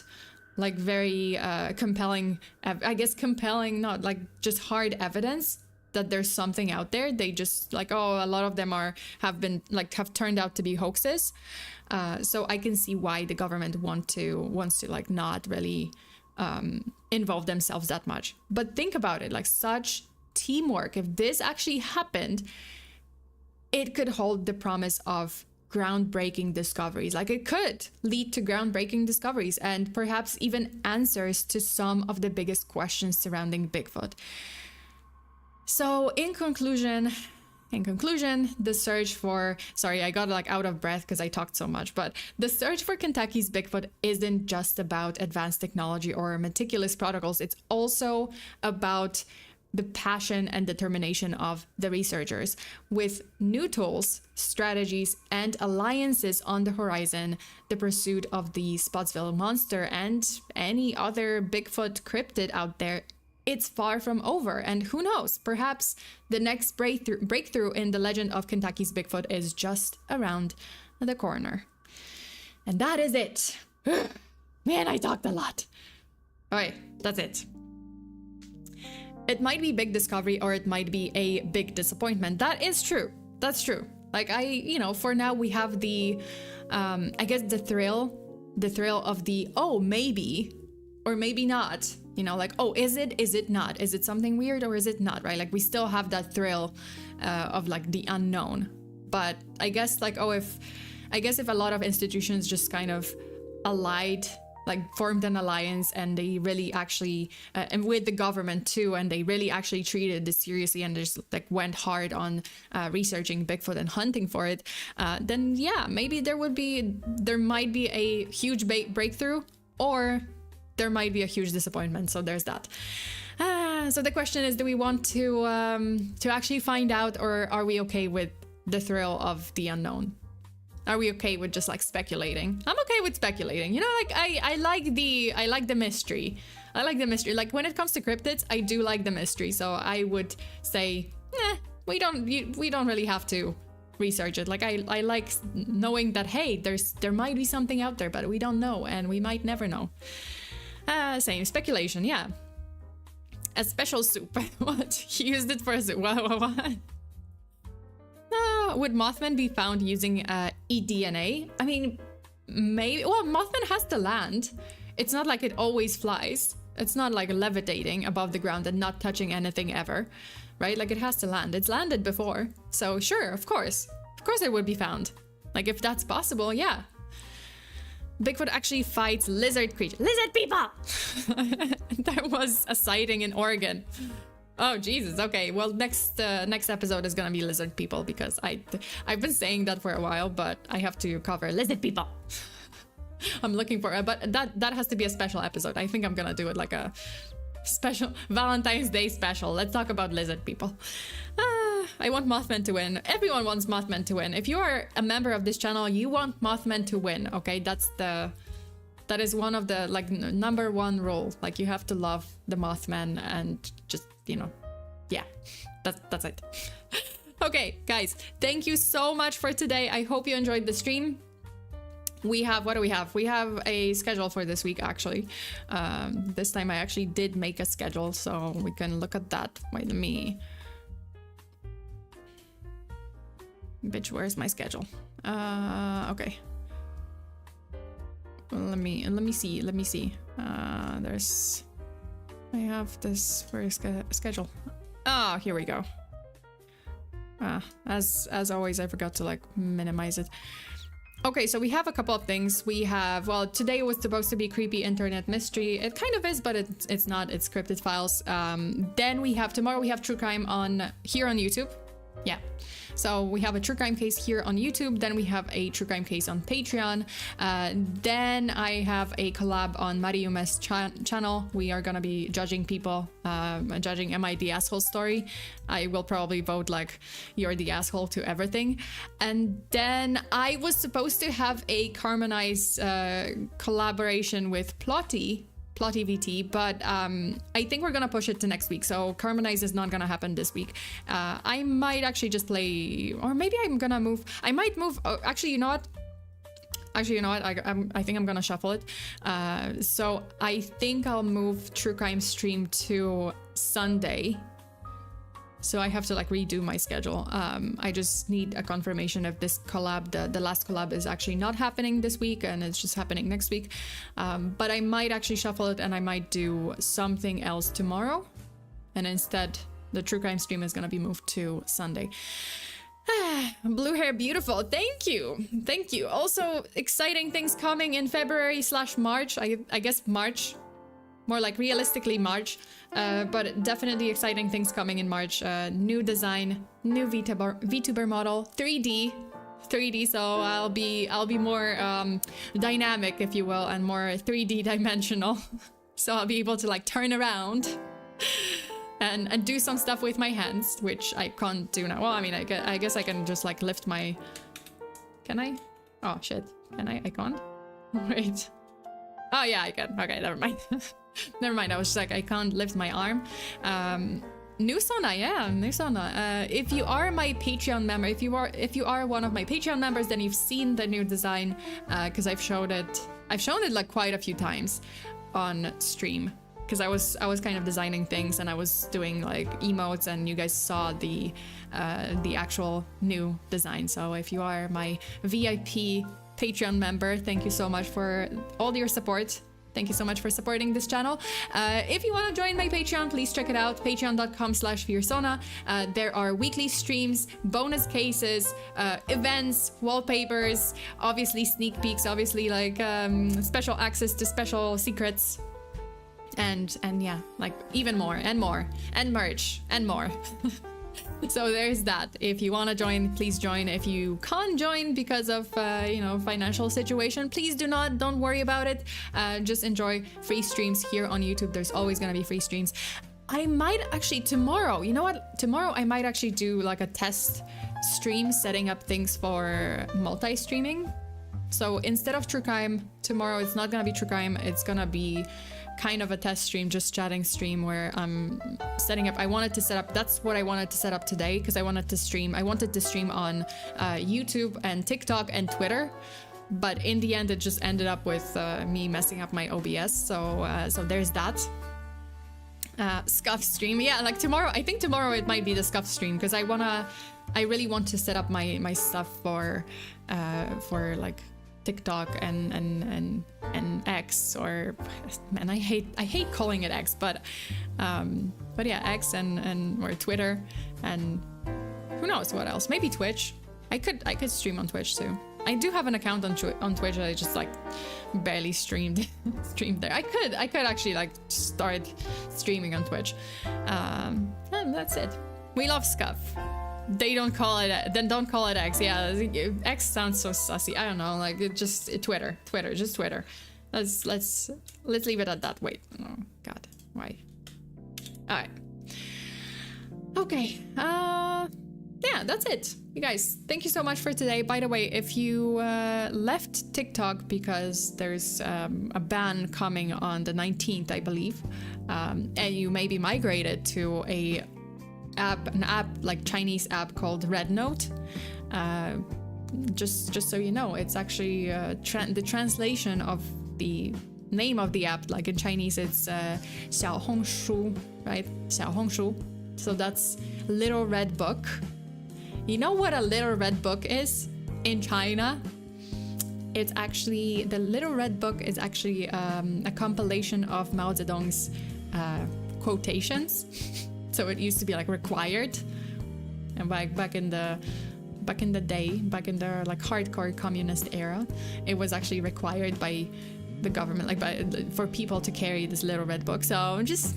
like very compelling, not like just hard evidence that there's something out there. They just like, a lot of them have turned out to be hoaxes. So I can see why the government wants to like not really involve themselves that much. But think about it, like such teamwork. If this actually happened, it could hold the promise of groundbreaking discoveries. Like, it could lead to groundbreaking discoveries and perhaps even answers to some of the biggest questions surrounding Bigfoot. So in conclusion, the search for, sorry, I got like out of breath because I talked so much, but the search for Kentucky's Bigfoot isn't just about advanced technology or meticulous protocols. It's also about the passion and determination of the researchers. With new tools, strategies, and alliances on the horizon, the pursuit of the Spottsville Monster and any other Bigfoot cryptid out there, it's far from over. And who knows, perhaps the next breakthrough in the legend of Kentucky's Bigfoot is just around the corner. And that is it. Man, I talked a lot. All right, that's it. It might be big discovery or it might be a big disappointment. That is true. That's true. Like, for now we have the, I guess the thrill of the, oh, maybe, or maybe not, like, oh, is it not? Is it something weird or is it not, right? Like, we still have that thrill of like the unknown. But I guess like, if a lot of institutions just kind of formed an alliance and they really actually, and with the government too, and they really actually treated this seriously and just like went hard on researching Bigfoot and hunting for it, then yeah, maybe there might be a huge breakthrough, or there might be a huge disappointment. So there's that. So the question is, do we want to actually find out, or are we okay with the thrill of the unknown? Are we okay with just like speculating? I'm okay with speculating. Like I like the mystery. I like the mystery. Like, when it comes to cryptids, I do like the mystery. So I would say, we don't really have to research it. Like, I like knowing that, hey, there might be something out there, but we don't know, and we might never know. Same speculation, yeah. A special soup. What? You used it for a soup. What? Would Mothman be found using eDNA? I mean, maybe. Well, Mothman has to land. It's not like it always flies. It's not like levitating above the ground and not touching anything ever, right? Like, it has to land. It's landed before. So sure, of course. Of course it would be found. Like, if that's possible, yeah. Bigfoot actually fights lizard creatures. Lizard people! There was a sighting in Oregon. Oh, Jesus. Okay, well, next episode is gonna be lizard people, because I've been saying that for a while, but I have to cover lizard people. I'm looking for it, but that has to be a special episode. I think I'm gonna do it like a special Valentine's Day special. Let's talk about lizard people. I want Mothman to win. Everyone wants Mothman to win. If you are a member of this channel, you want Mothman to win, okay? That is one of the, like, number one rule. Like, you have to love the Mothman and just, yeah, that's it. Okay, guys, thank you so much for today. I hope you enjoyed the stream. What do we have? We have a schedule for this week, actually. This time I actually did make a schedule, so we can look at that. Wait, let me... Bitch, where's my schedule? Okay. Well, let me see. I have this for schedule. Ah, here we go. As always, I forgot to like minimize it. Okay, so we have a couple of things. We have, well, today was supposed to be creepy internet mystery. It kind of is, but it's not. It's cryptid files. Then tomorrow we have true crime here on YouTube. Yeah. So we have a true crime case here on YouTube. Then we have a true crime case on Patreon. Then I have a collab on Mariume's channel. We are gonna be judging people, judging Am I the Asshole story. I will probably vote like you're the asshole to everything. And then I was supposed to have a Carmenize collaboration with Plotty VT, but I think we're gonna push it to next week. So Carmenize is not gonna happen this week. I might actually just play, or maybe I'm gonna move. I might move. Oh, actually, you know what? I think I'm gonna shuffle it. So I think I'll move True Crime stream to Sunday. So I have to like redo my schedule. I just need a confirmation if this collab, the last collab, is actually not happening this week and it's just happening next week. But I might actually shuffle it and I might do something else tomorrow. And instead, the true crime stream is gonna be moved to Sunday. Blue hair, beautiful. Thank you. Thank you. Also, exciting things coming in February/March. I guess March. More like realistically March. But definitely exciting things coming in March. New design, new VTuber model, 3D, so I'll be more dynamic, if you will, and more 3D dimensional. So I'll be able to like turn around and do some stuff with my hands, which I can't do now. Well, I mean, I guess I can just like lift my... Can I? Oh shit, can I? I can't? Wait. Oh yeah, I can. Okay, never mind. Never mind, I was just like, I can't lift my arm. New Sona, yeah, New Sona. If you are my Patreon member, if you are one of my Patreon members, then you've seen the new design, because I've shown it like quite a few times on stream, because I was kind of designing things and I was doing like emotes, and you guys saw the actual new design. So if you are my VIP Patreon member, thank you so much for all your support. Thank you so much for supporting this channel. If you want to join my Patreon, please check it out, patreon.com/FEARSONA. There are weekly streams, bonus cases, events, wallpapers, obviously sneak peeks, obviously like special access to special secrets, and yeah, like even more and more, and merch and more. So there's that. If you want to join, please join. If you can't join because of financial situation, please don't worry about it. Just enjoy free streams here on YouTube. There's always gonna be free streams. I might actually tomorrow, you know what, tomorrow I might actually do like a test stream setting up things for multi-streaming. So instead of true crime tomorrow, it's not gonna be true crime, it's gonna be kind of a test stream, just chatting stream, where I'm setting up. That's what I wanted to set up today, because I wanted to stream on YouTube and TikTok and Twitter, but in the end it just ended up with me messing up my OBS. So there's that. Scuff stream, yeah, like tomorrow, I think tomorrow it might be the scuff stream, because I really want to set up my stuff for like TikTok and X, or man, I hate calling it X, but yeah, X and or Twitter, and who knows what else, maybe Twitch. I could stream on Twitch too. I do have an account on Twitch. I just like barely streamed there. I could actually like start streaming on Twitch. And that's it. We love Scuff. They don't call it, then don't call it X. Yeah, X sounds so sussy. I don't know, like Twitter, just Twitter. Let's leave it at that. Wait, oh God, why? All right. Okay. Yeah, that's it. You guys, thank you so much for today. By the way, if you left TikTok because there's a ban coming on the 19th, I believe, and you maybe migrated to an app like Chinese app called Red Note, just so you know, it's actually the translation of the name of the app, like in Chinese it's 小红书, right? 小红书. So that's Little Red Book. You know what a Little Red Book is in China? It's actually, the Little Red Book is actually a compilation of Mao Zedong's quotations. So it used to be like required, and back in the day, back in the like hardcore communist era, it was actually required by the government, like for people to carry this Little Red Book. So I'm just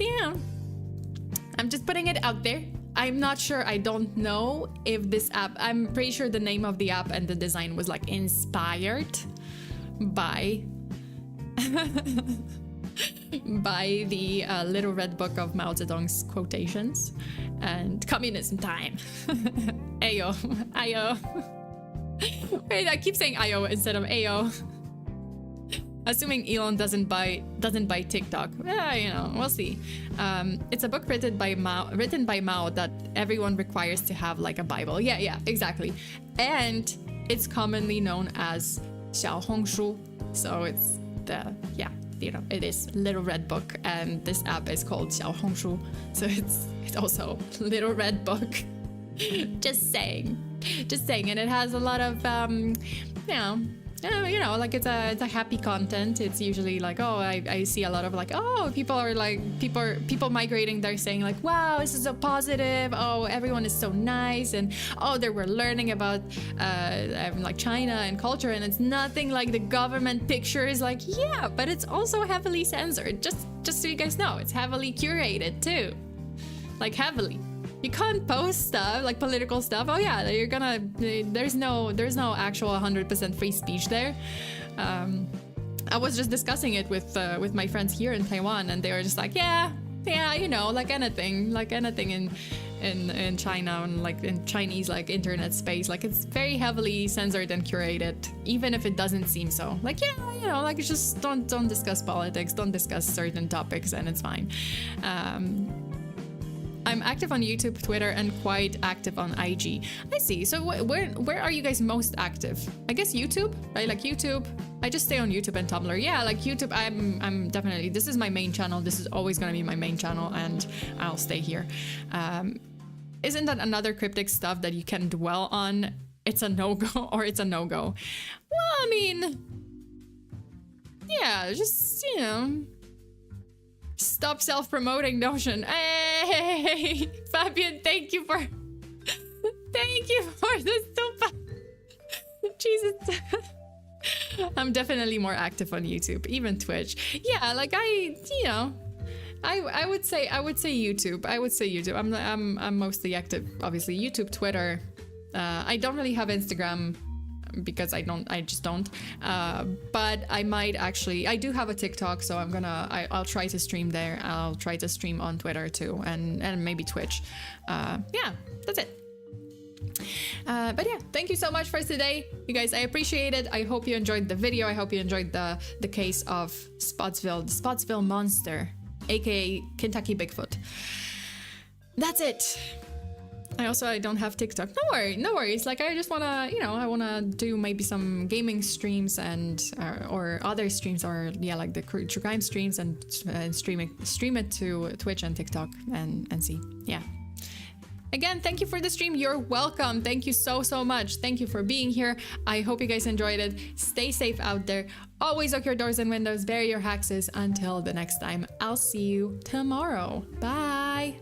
putting it out there. I'm not sure, I don't know if this app, I'm pretty sure the name of the app and the design was like inspired by by the Little Red Book of Mao Zedong's quotations and communism time. Ayo, ayo. Wait, I keep saying ayo instead of ayo. Assuming Elon doesn't buy TikTok. Yeah, we'll see. It's a book written by Mao that everyone requires to have like a Bible. Yeah, exactly. And it's commonly known as 小红书. So it's it is Little Red Book, and this app is called 小红书. So it's also Little Red Book. Just saying. And it has a lot of you know, like it's a happy content. It's usually like, oh, I see a lot of like, oh, people migrating. They're saying like, wow, this is so positive. Oh, everyone is so nice, and oh, they were learning about like China and culture, and it's nothing like the government pictures. Like, yeah, but it's also heavily censored. Just so you guys know, it's heavily curated too, like heavily. You can't post stuff like political stuff. Oh yeah, you're gonna. There's no actual 100% free speech there. I was just discussing it with my friends here in Taiwan, and they were just like, yeah, you know, like anything in China and like in Chinese like internet space, like it's very heavily censored and curated, even if it doesn't seem so. Like, yeah, you know, like it's just don't discuss politics, don't discuss certain topics, and it's fine. I'm active on YouTube, Twitter, and quite active on IG. I see. So where are you guys most active? I guess YouTube, right? Like YouTube. I just stay on YouTube and Tumblr. Yeah, like YouTube, I'm definitely, this is my main channel. This is always gonna be my main channel, and I'll stay here. Isn't that another cryptic stuff that you can dwell on? It's a no-go or it's a no-go. Well, I mean, yeah, just, you know, stop self-promoting notion. Hey, Fabian, thank you for this super. Jesus. I'm definitely more active on YouTube, even Twitch. Yeah, like I would say YouTube. I'm mostly active, obviously. YouTube, Twitter. I don't really have Instagram because I just don't. But I might actually. I do have a TikTok, so I'll try to stream there. I'll try to stream on Twitter too, and maybe Twitch. Yeah, that's it. But yeah, thank you so much for today, you guys. I appreciate it. I hope you enjoyed the video. I hope you enjoyed the case of Spottsville, the Spottsville Monster, aka Kentucky Bigfoot. That's it. I don't have TikTok. No worries. Like I just wanna, I wanna do maybe some gaming streams and or other streams, or yeah, like the true crime streams, and stream it to Twitch and TikTok and see. Yeah. Again, thank you for the stream. You're welcome. Thank you so much. Thank you for being here. I hope you guys enjoyed it. Stay safe out there. Always lock your doors and windows. Bury your hexes. Until the next time, I'll see you tomorrow. Bye.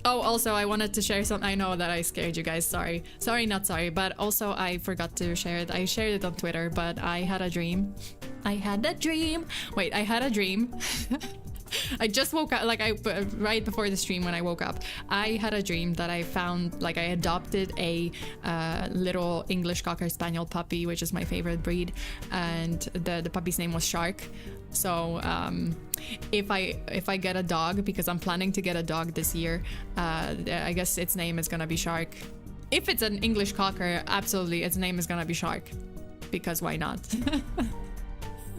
Oh, also, I wanted to share something. I know that I scared you guys. Sorry, not sorry. But also, I forgot to share it. I shared it on Twitter, but I had a dream. Wait, I had a dream. I just woke up, like right before the stream when I woke up, I had a dream that I found, like I adopted a little English Cocker Spaniel puppy, which is my favorite breed, and the puppy's name was Shark. So if I get a dog, because I'm planning to get a dog this year, I guess its name is gonna be Shark. If it's an English Cocker, absolutely, its name is gonna be Shark, because why not?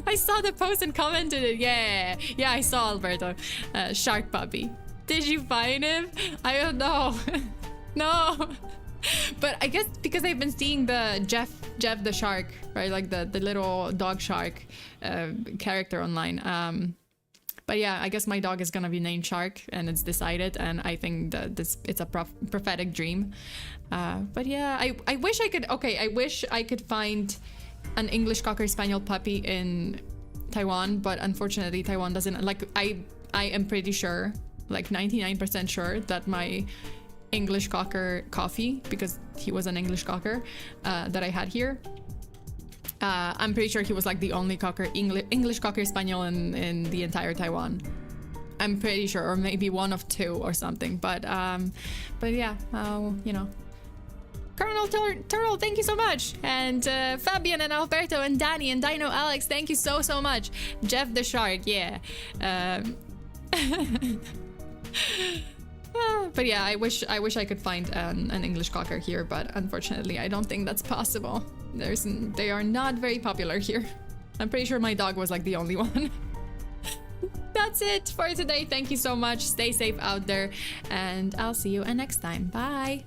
I saw the post and commented it. Yeah, I saw Alberto. Shark puppy. Did you find him? I don't know. No. But I guess because I've been seeing the Jeff the shark, right? Like the little dog shark character online. But yeah, I guess my dog is gonna be named Shark, and it's decided, and I think that it's a prophetic dream. But yeah, I wish I could find an English Cocker Spaniel puppy in Taiwan, but unfortunately Taiwan doesn't, like, I am pretty sure, like 99% sure, that my English Cocker Coffee, because he was an English Cocker that I had here, I'm pretty sure he was like the only English Cocker Spaniel in the entire Taiwan. I'm pretty sure, or maybe one of two or something, but yeah, Colonel Turtle, thank you so much. And Fabian and Alberto and Danny and Dino Alex, thank you so much. Jeff the Shark, yeah. But yeah, I wish I could find an English Cocker here, but unfortunately I don't think that's possible. They are not very popular here. I'm pretty sure my dog was like the only one. That's it for today. Thank you so much. Stay safe out there, and I'll see you next time. Bye.